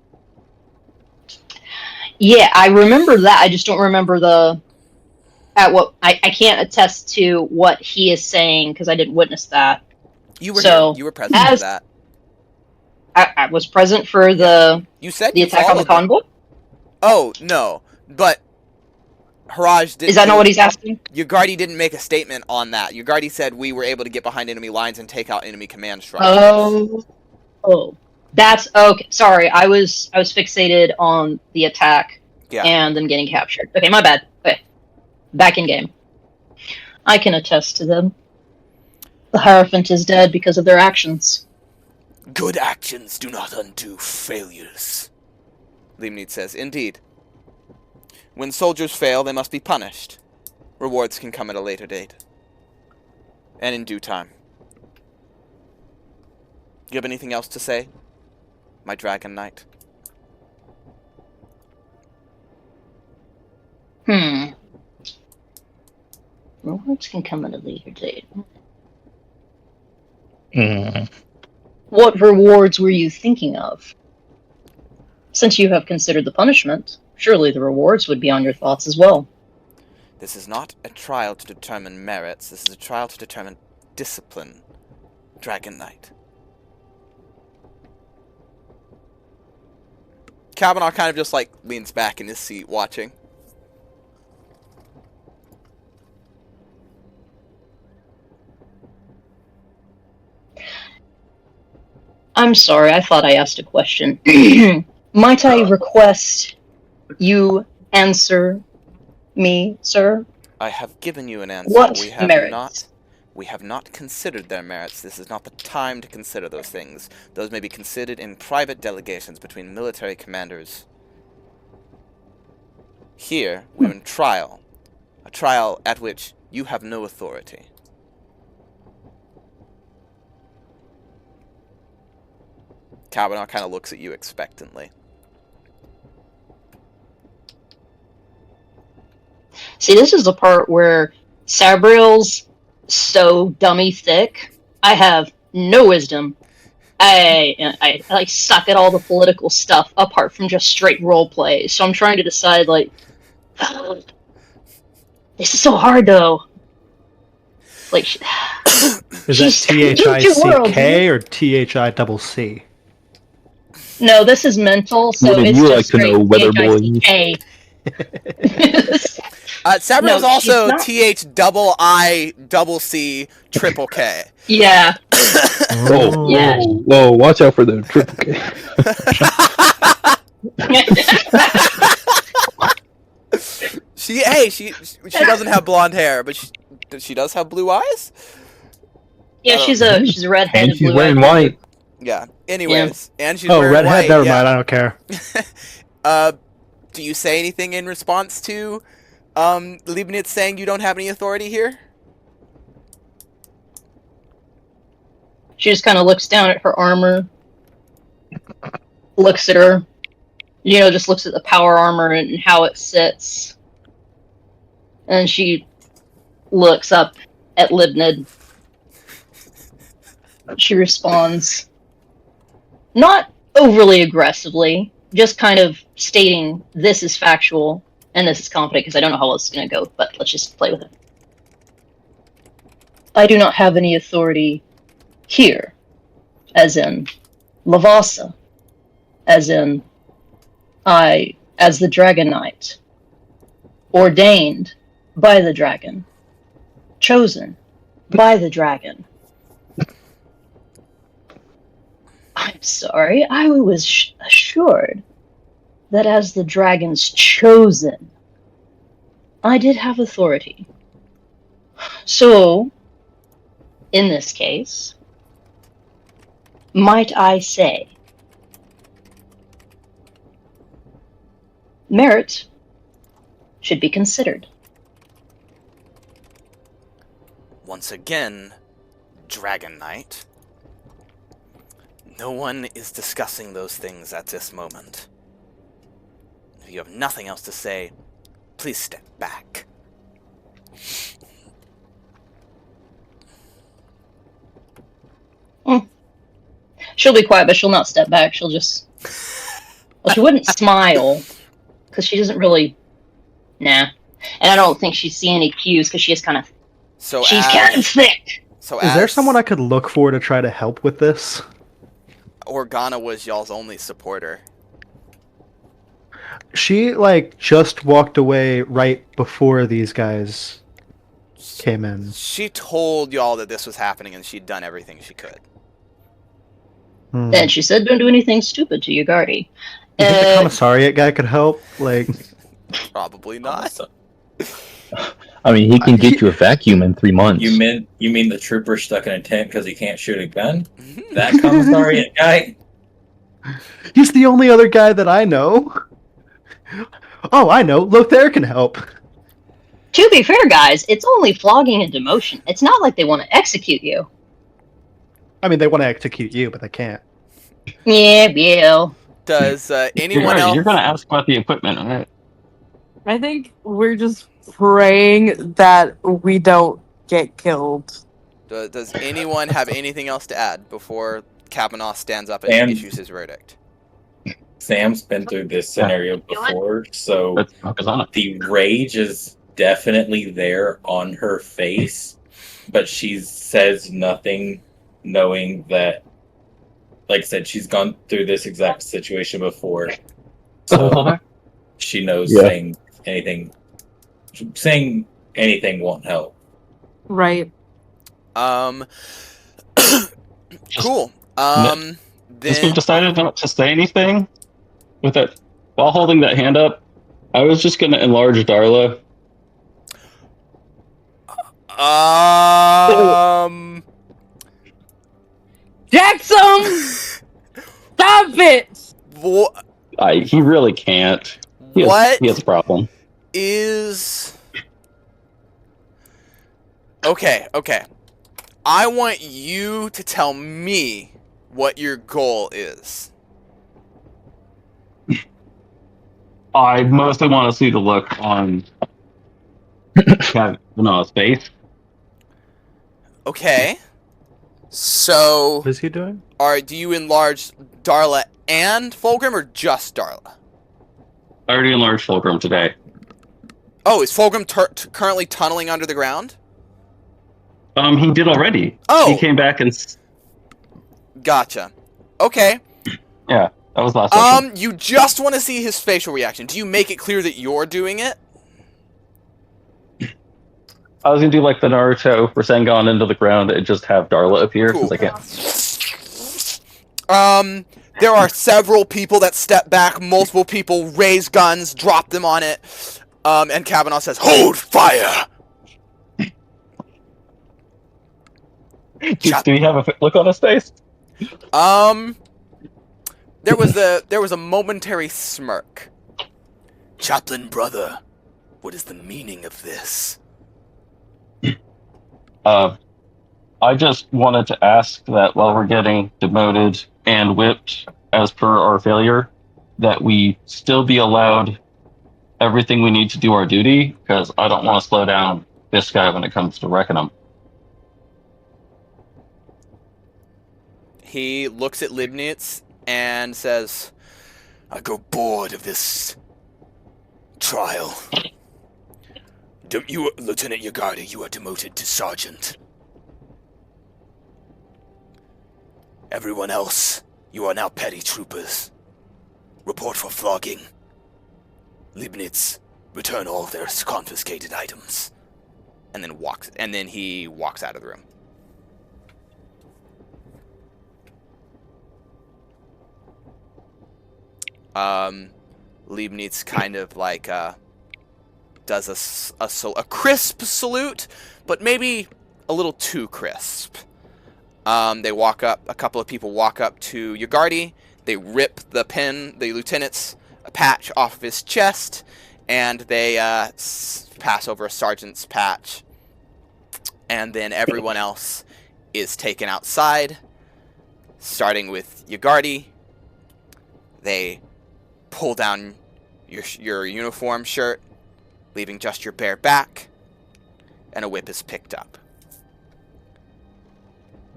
Yeah, I remember that. I just don't remember I can't attest to what he is saying because I didn't witness that. You were So, here. You were present for that. I was present for the You said attack on the convoy. Oh, no. But Haraj didn't. Is that not what he's asking? Yugardi didn't make a statement on that. Yugardi said we were able to get behind enemy lines and take out enemy command structures. Oh, that's okay. Sorry, I was fixated on the attack and them getting captured. Okay, my bad. Okay, back in game. I can attest to them. The Hierophant is dead because of their actions. Good actions do not undo failures. Limnit says, indeed. When soldiers fail, they must be punished. Rewards can come at a later date. And in due time. You have anything else to say, my Dragon Knight? Rewards can come at a later date. Mm. What rewards were you thinking of? Since you have considered the punishment, surely the rewards would be on your thoughts as well. This is not a trial to determine merits. This is a trial to determine discipline, Dragon Knight. Kavanaugh kind of just, like, leans back in his seat, watching. I'm sorry, I thought I asked a question. Might I request you answer me, sir? I have given you an answer. What merits? merits? We have not considered their merits. This is not the time to consider those things. Those may be considered in private delegations between military commanders. Here, we're in trial. A trial at which you have no authority. Kavanaugh kind of looks at you expectantly. See, this is the part where Sabriel's so dummy thick. I have no wisdom. I like suck at all the political stuff apart from just straight role play. So I'm trying to decide, like, this is so hard though. Like, is that THICK or THICC? No, this is mental. So Wouldn't it's you just like to straight know, weather boy? THICK. Sabriel's No, also she's THIIIC triple K. Yeah. Oh, Yeah. whoa, watch out for the triple K. She doesn't have blonde hair, but she does have blue eyes? Yeah, she's a redhead. And she's wearing white. Yeah. Anyways, and she's wearing redhead. white. Never mind. I don't care. Do you say anything in response to Leibniz saying you don't have any authority here? She just kind of looks down at her armor, looks at her, just looks at the power armor and how it sits. And she looks up at Libnid. She responds, not overly aggressively, just kind of stating this is factual and this is competent, because I don't know how else it's going to go, but let's just play with it. I do not have any authority here, as in Lavasa, as in I, as the Dragon Knight, ordained by the dragon, chosen by the dragon. I'm sorry, I was assured that as the dragon's chosen, I did have authority. So, in this case, might I say, merit should be considered. Once again, Dragon Knight, no one is discussing those things at this moment. If you have nothing else to say, please step back. She'll be quiet, but she'll not step back. She'll just... Well, she wouldn't smile, because she doesn't really... Nah. And I don't think she's seeing any cues, because she is kind of... She's kind of thick! Is there someone I could look for to try to help with this? Organa was y'all's only supporter. She like just walked away right before these guys came in. She told y'all that this was happening and she'd done everything she could. And she said, "Don't do anything stupid to Ugardi." You think the commissariat guy could help? Like, Probably not. I mean, he can get you a vacuum in 3 months. You mean the trooper stuck in a tent because he can't shoot a gun? That commissariat guy? he's the only other guy that I know. Oh, I know. Lothair can help. To be fair, guys, it's only flogging and demotion. It's not like they want to execute you. I mean, they want to execute you, but they can't. Yeah, Bill. Does anyone You're else? going to ask about the equipment, right? I think we're just praying that we don't get killed. Does anyone have anything else to add before Kavanaugh stands up and Sam- issues his verdict? Sam's been through this scenario before, so Let's focus on it. the rage is definitely there on her face, but she says nothing, knowing that, like I said, she's gone through this exact situation before. So she knows Yeah. saying anything won't help. Right. Cool. Since we've Then decided not to say anything with that, while holding that hand up, I was just going to enlarge Darla. Jackson! Stop it! He really can't. He has a problem. is okay. I want you to tell me what your goal is. I mostly want to see the look on Kavanaugh's face. Okay. So, What is he doing? do you enlarge Darla and Fulgrim, or just Darla? I already enlarged Fulgrim today. Oh, is Fulgrim currently tunneling under the ground? He did already. Oh! He came back and... Gotcha. Okay. Yeah, that was last session. You just want to see his facial reaction. Do you make it clear that you're doing it? I was going to do like the Naruto Rasengan into the ground and just have Darla appear. Cool. Since I can't. There are several people that step back. Multiple people raise guns, drop them on it. And Kavanaugh says, "Hold fire!" Do we have a look on his face? There was a momentary smirk. "Chaplain brother, what is the meaning of this?" I just wanted to ask that while we're getting demoted and whipped as per our failure, that we still be allowed everything we need to do our duty, because I don't want to slow down this guy when it comes to wrecking him. He looks at Leibniz and says, "I grow bored of this trial. You, Lieutenant Ugardi, you are demoted to sergeant. Everyone else, you are now petty troopers. Report for flogging. Leibniz, return all their confiscated items." And then he walks out of the room. Leibniz kind of like does a crisp salute, but maybe a little too crisp. A couple of people walk up to Ugardi, they rip the lieutenant's patch off of his chest, and they pass over a sergeant's patch. And then everyone else is taken outside, starting with Ugardi. They pull down your uniform shirt, leaving just your bare back, and a whip is picked up.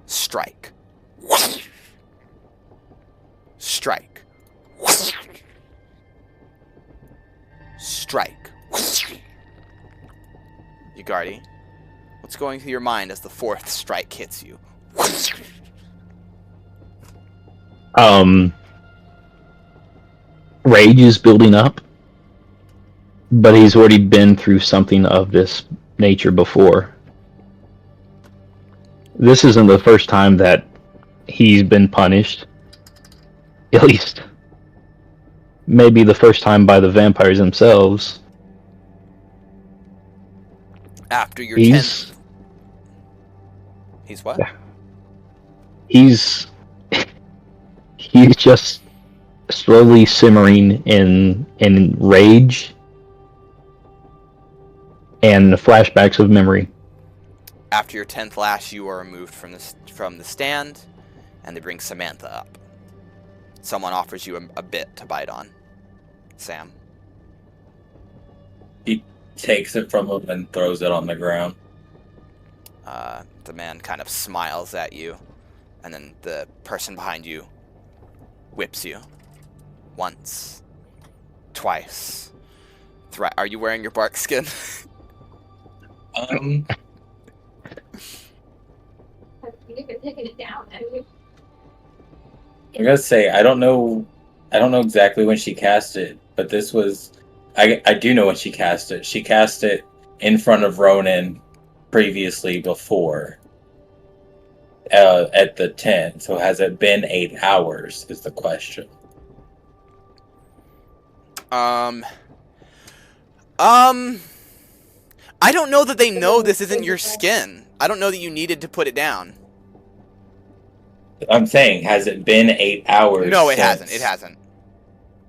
Strike. Strike. Strike. Ugardi, what's going through your mind as the fourth strike hits you? rage is building up, but he's already been through something of this nature before. This isn't the first time that he's been punished. At least, maybe the first time by the vampires themselves. After your He's 10th. He's what? he's he's just slowly simmering in rage and flashbacks of memory. After your 10th lash, you are removed from the stand, and they bring Samantha up. Someone offers you a bit to bite on. Sam. He takes it from him and throws it on the ground. The man kind of smiles at you, and then the person behind you whips you. Once. Twice. Are you wearing your bark skin? You could taking it down. I gotta say, I don't know exactly when she cast it, but this was, I do know when she cast it. She cast it in front of Ronan previously before, at the 10. So has it been 8 hours is the question. I don't know that they know this isn't your skin. I don't know that you needed to put it down. I'm saying, has it been 8 hours? No, it hasn't. It hasn't.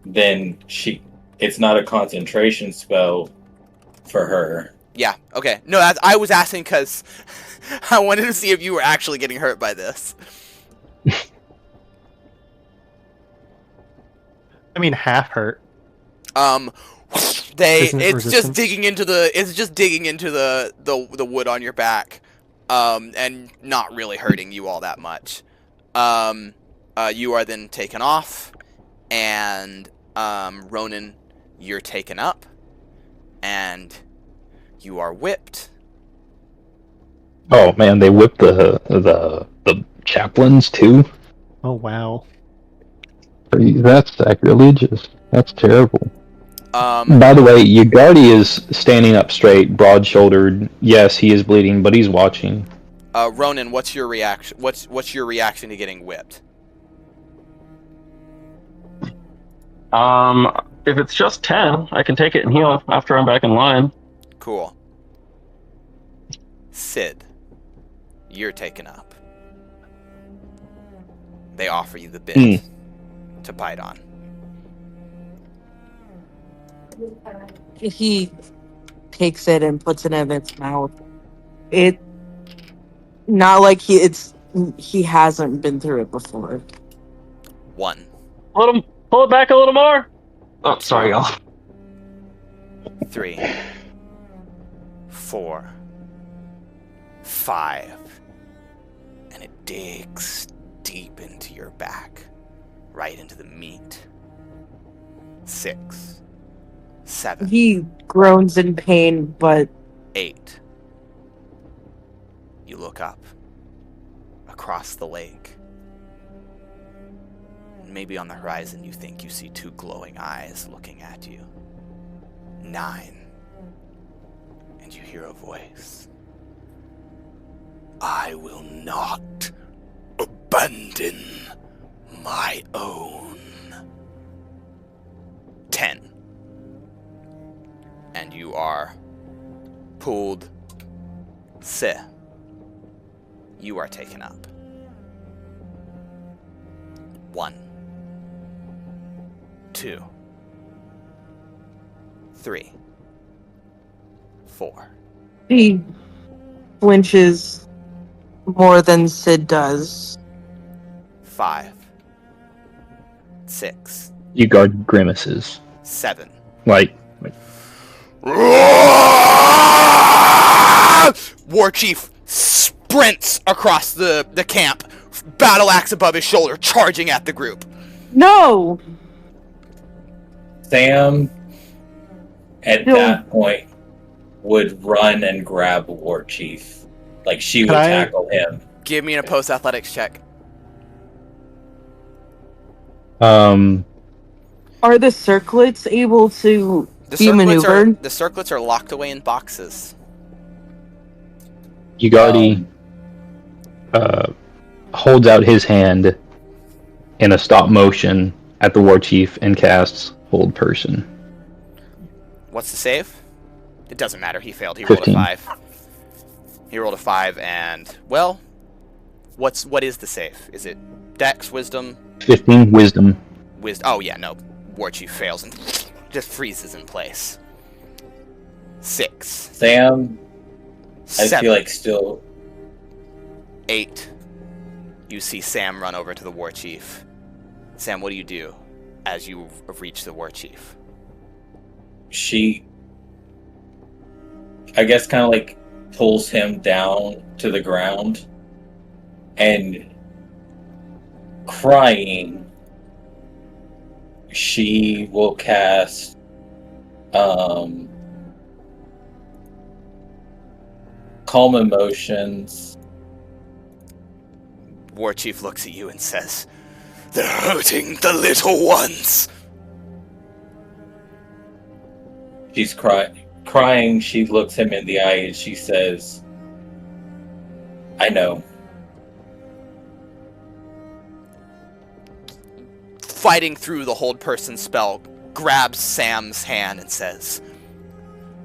Then it's not a concentration spell for her. Yeah, okay. No, I was asking because I wanted to see if you were actually getting hurt by this. I mean, half hurt. Isn't it it's just resistance? digging into the wood on your back, and not really hurting you all that much. You are then taken off, and Ronan, you're taken up, and you are whipped. Oh man, they whipped the chaplains too. Oh wow. That's sacrilegious. That's terrible. Um, By the way, Yagardi is standing up straight, broad-shouldered. Yes, he is bleeding, but he's watching. Ronan, what's your reaction? What's your reaction to getting whipped? If it's just 10, I can take it and heal after I'm back in line. Cool. Sid, you're taken up. They offer you the bit to bite on. He takes it and puts it in its mouth. It not like he hasn't been through it before. 1. Pull it back a little more. Oh, sorry, y'all. 3, 4, 5, and it digs deep into your back, right into the meat. 6, 7, He groans in pain, but 8. You look up across the lake. Maybe on the horizon you think you see 2 glowing eyes looking at you. 9. And you hear a voice. I will not abandon my own. 10. And you are pulled. Se. You are taken up. 1, 2, 3, 4. he flinches more than Sid does. 5, 6, Yagard grimaces. 7. Like War Chief sprints across the camp, battle axe above his shoulder, charging at the group. No! Sam, at No. that point, would run and grab War Chief. Like, she would Can I- tackle him. Give me an opposed athletics check. um Are the circlets able to be maneuvered? The circlets are locked away in boxes. Ugardi holds out his hand in a stop motion at the war chief and casts Hold Person. What's the save? It doesn't matter. He failed. He 15. rolled a 5. He rolled a 5, and well, what is the save? Is it Dex, Wisdom? 15 Wisdom. Oh yeah, no. War chief fails and just freezes in place. 6. Sam, I 7. feel like still. 8. You see Sam run over to the war chief. Sam, what do you do as you reach the war chief? She, I guess, kind of like pulls him down to the ground and crying, she will cast Calm Emotions. War chief looks at you and says, "They're hurting the little ones." She's crying. She looks him in the eye and she says, "I know." Fighting through the Hold Person spell, grabs Sam's hand and says,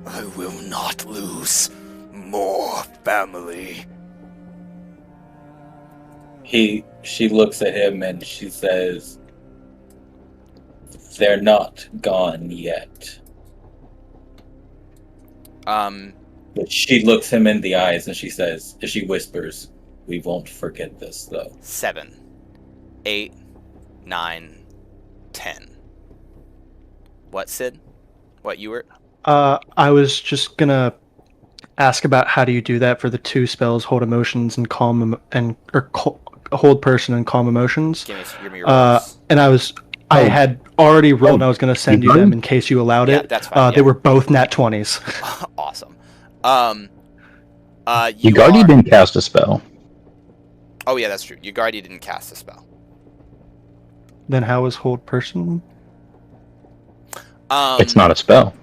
"I will not lose more family." She looks at him and she says, "They're not gone yet." But she looks him in the eyes and she whispers, "We won't forget this, though." 7, 8, 9, 10. What, Sid? What you were? I was just gonna ask about how do you do that for the 2 spells, Hold Emotions and Hold Person and Calm Emotions. Give me your rolls. And I had already rolled and I was gonna send you them in case you allowed it. That's fine. They were both nat 20s. Awesome. Ugardi didn't cast a spell. Oh yeah, that's true. Ugardi didn't cast a spell. Then how is Hold Person? It's not a spell.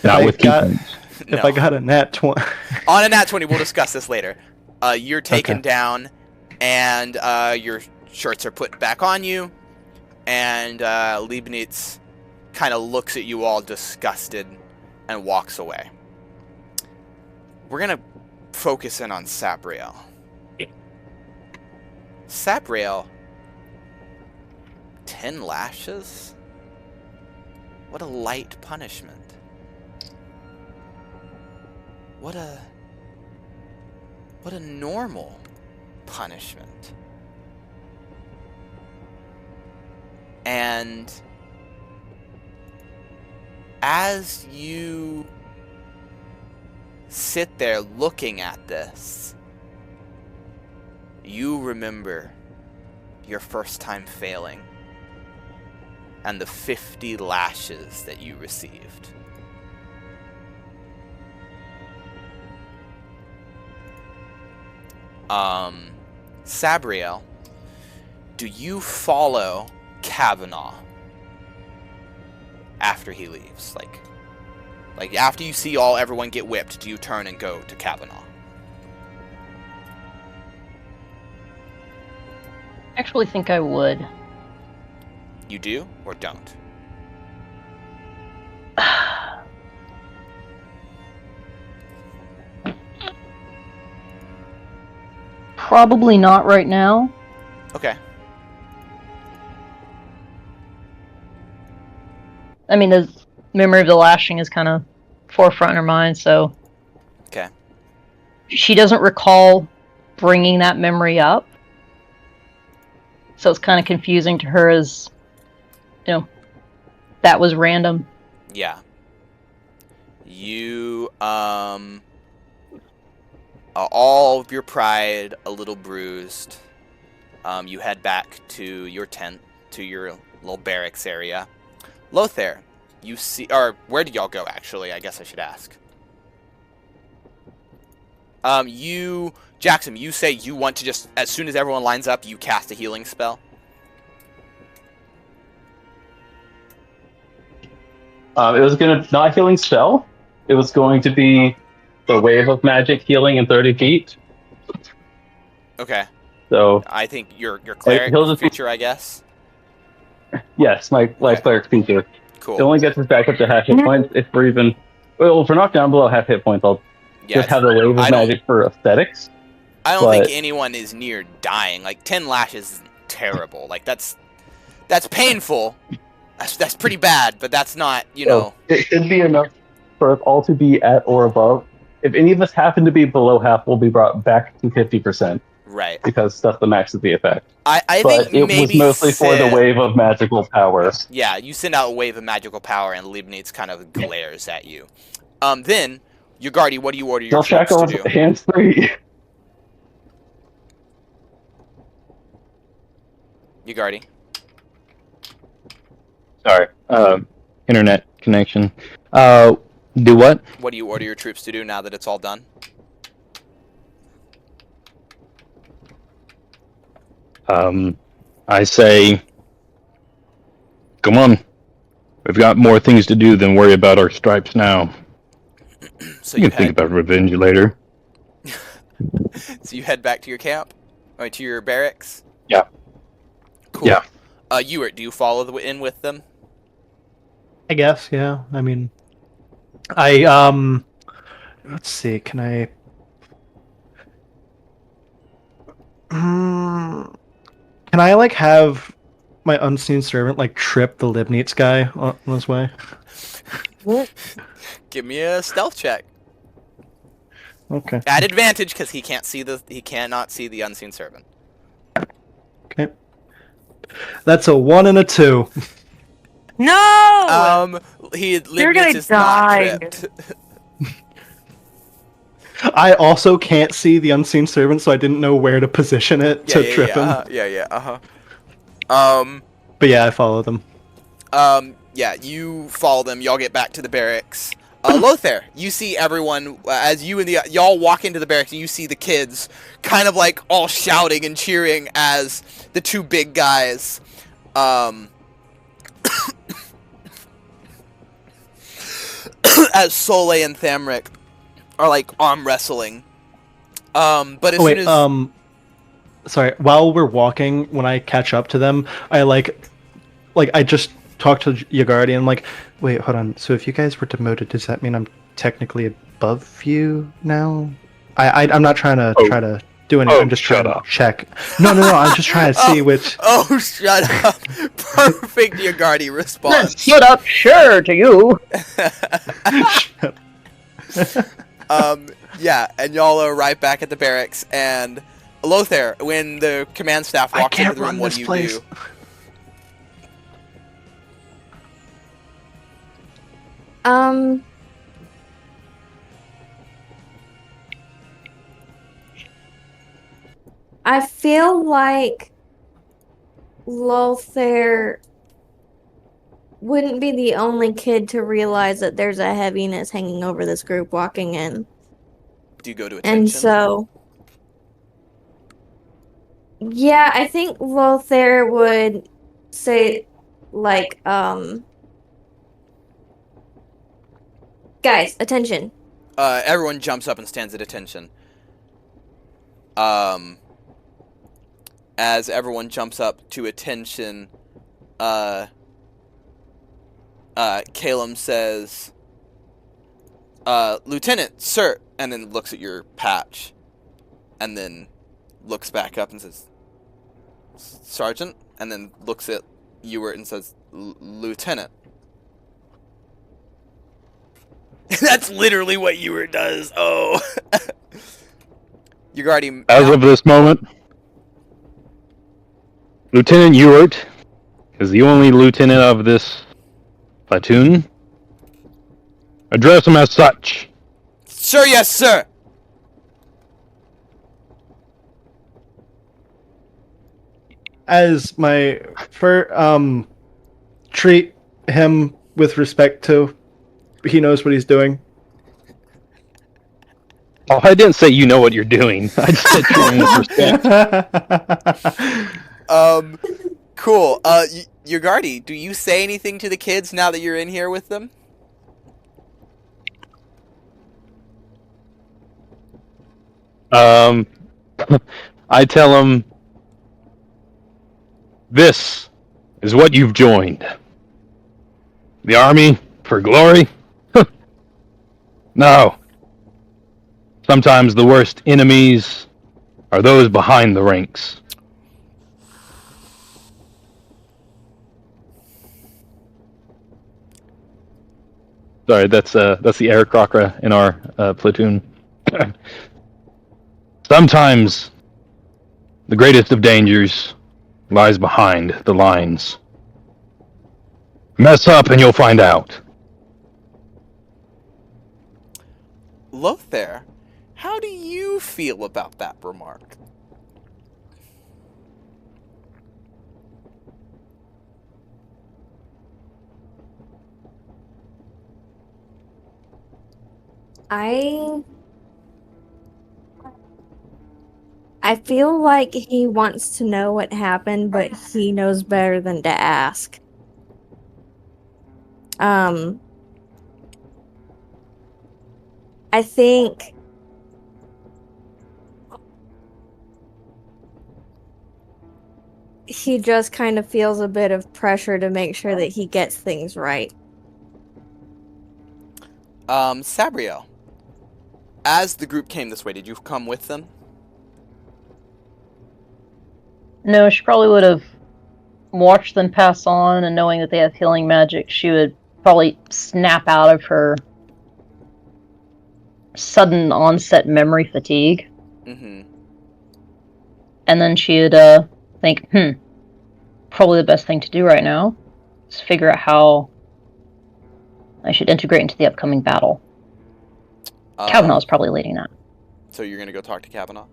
Not with key points. If I got a nat 20... On a nat 20, we'll discuss this later. You're taken down, and your shirts are put back on you, and Leibniz kind of looks at you all disgusted and walks away. We're going to focus in on Sabriel. Sabriel, 10 lashes? What a light punishment. What a normal punishment. And as you sit there looking at this, you remember your first time failing and the 50 lashes that you received. Sabriel, do you follow Kavanaugh after he leaves? Like after you see everyone get whipped, do you turn and go to Kavanaugh? I actually think I would. You do or don't? Probably not right now. Okay. I mean, the memory of the lashing is kind of forefront in her mind, so... Okay. She doesn't recall bringing that memory up. So it's kind of confusing to her as, that was random. Yeah. You, all of your pride a little bruised. You head back to your tent, to your little barracks area. Lothair, you see, or where did y'all go actually? I guess I should ask. Jackson, you say you want to just, as soon as everyone lines up, you cast a healing spell? It was going to not healing spell. It was going to be the wave of magic healing in 30 feet. Okay. So I think your like, cleric he'll just feature, I guess. yes, my Okay. cleric feature. It Cool. only gets us back up to half hit points if we're even. Well, if we're not down below half hit points, I'll Yeah, just have the wave of magic for aesthetics. I don't but- think anyone is near dying. Like 10 lashes isn't terrible. Like that's painful. That's pretty bad, but that's not, you know. It should be enough for us all to be at or above. If any of us happen to be below half, we'll be brought back to 50%. Right. Because that's the max of the effect. I but think it was mostly for the wave of magical power. Yeah, you send out a wave of magical power, and Libnitz kind of glares at you. Then, Yugardi, what do you order your troops to do? Hands free. Yugardi. Sorry. Internet connection. Do what? What do you order your troops to do now that it's all done? I say, come on. We've got more things to do than worry about our stripes now. So you can think about revenge later. So you head back to your camp? Or to your barracks? Yeah. Cool. Yeah. Ewart, do you follow in with them? I guess, yeah. I mean, let's see, can I... Can I, like, have my unseen servant, like, trip the Libnitz guy on his way? Give me a stealth check. Okay. At advantage, because he cannot see the unseen servant. Okay. That's a 1 and a 2. No! You're gonna is die. Not tripped. I also can't see the unseen servant, so I didn't know where to position it to trip him. But yeah, I follow them. Yeah, you follow them. Y'all get back to the barracks. Lothar, you see everyone as you and y'all walk into the barracks, and you see the kids kind of like all shouting and cheering as the two big guys, as Soleil and Thamric are like arm wrestling. But as soon as sorry, while we're walking, when I catch up to them, I I just talked to Yugardi and I'm like, wait, hold on. So if you guys were demoted, does that mean I'm technically above you now? I'm not trying to do anything. I'm just trying to check. No. I'm just trying to see which. Oh, shut up! Perfect Yugardi response. Shut up, sure to you. Yeah, and y'all are right back at the barracks. And Lothar, when the command staff walks into the room, what do you do? I feel like Lothar wouldn't be the only kid to realize that there's a heaviness hanging over this group walking in. Do you go to attention? And so, yeah, I think Lothar would say, like, guys, attention. Everyone jumps up and stands at attention. As everyone jumps up to attention, Calum says, Lieutenant, sir, and then looks at your patch, and then looks back up and says, Sergeant, and then looks at Ewart and says, Lieutenant. That's literally what Ewart does. Oh. Yugardi. As of this moment, Lieutenant Ewart is the only lieutenant of this platoon. Address him as such. Sir, yes, sir. As my treat him with respect to. He knows what he's doing. Oh, I didn't say you know what you're doing. I just said treat him with respect. Cool. Yugardi, do you say anything to the kids now that you're in here with them? Um, I tell him, this is what you've joined. The army for glory? No. Sometimes the worst enemies are those behind the ranks. Sorry, that's the Aarakocra in our platoon. Sometimes the greatest of dangers lies behind the lines. Mess up and you'll find out. Lothair, how do you feel about that remark? I I feel like he wants to know what happened, but he knows better than to ask. I think he just kind of feels a bit of pressure to make sure that he gets things right. Sabriel, as the group came this way, did you come with them? No, she probably would have watched them pass on, and knowing that they have healing magic, she would probably snap out of her sudden onset memory fatigue. Mm-hmm. And then she'd think, probably the best thing to do right now is figure out how I should integrate into the upcoming battle. Kavanaugh's probably leading that. So you're gonna go talk to Kavanaugh?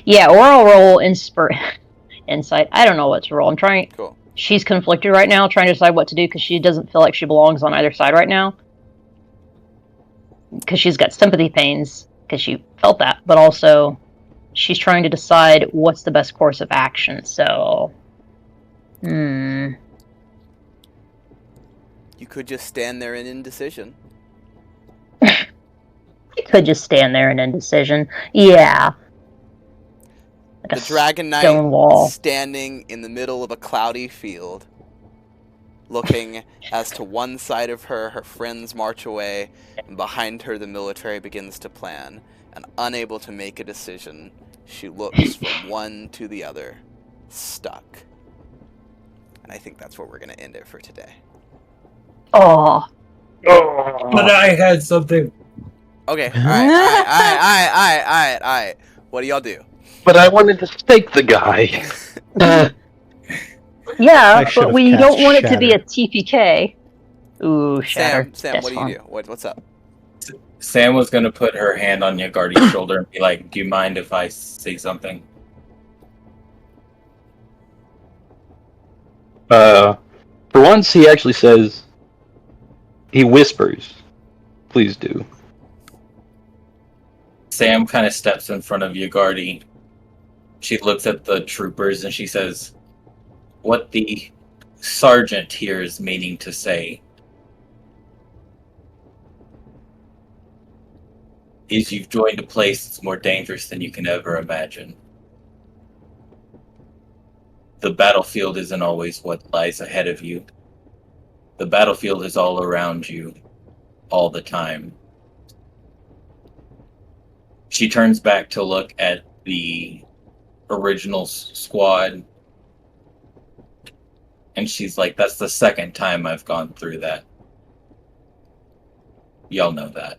Yeah, or I'll roll insight. I don't know what to roll. I'm trying. Cool. She's conflicted right now, trying to decide what to do because she doesn't feel like she belongs on either side right now. Because she's got sympathy pains because she felt that, but also she's trying to decide what's the best course of action. So, You could just stand there in indecision. You could just stand there in indecision. Yeah. Like The Dragon Knight stone wall. standing in the middle of a cloudy field, looking as to one side of her, her friends march away, and behind her the military begins to plan. And unable to make a decision, she looks from one to the other, stuck. And I think that's where we're going to end it for today. Oh. But I had something. Okay, alright. What do y'all do? But I wanted to stake the guy. Yeah, should but have we cast don't want it to Shatter. be a TPK. Ooh, Shatter. Sam, That's what do fun. you do? What's up? Sam was gonna put her hand on Yagardi's shoulder and be like, "Do you mind if I say something?" For once, he actually says, he whispers, please do. Sam kind of steps in front of Yagardi. She looks at the troopers and she says, "What the sergeant here is meaning to say is you've joined a place that's more dangerous than you can ever imagine. The battlefield isn't always what lies ahead of you. The battlefield is all around you, all the time." She turns back to look at the original squad, and she's like, "That's the second time I've gone through that. Y'all know that.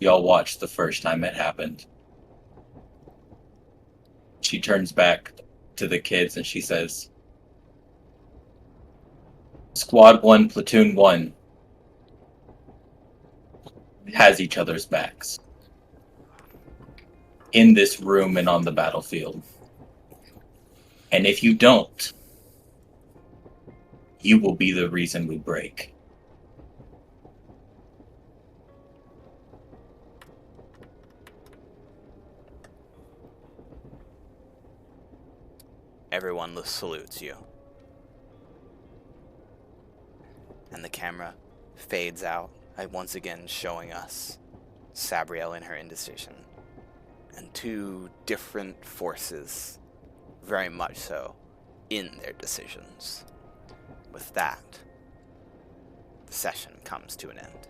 Y'all watched the first time it happened." She turns back to the kids and she says, "Squad 1, Platoon 1 has each other's backs. In this room and on the battlefield. And if you don't, you will be the reason we break." Everyone salutes you. And the camera fades out once again showing us Sabriel in her indecision, and two different forces, very much so, in their decisions. With that, the session comes to an end.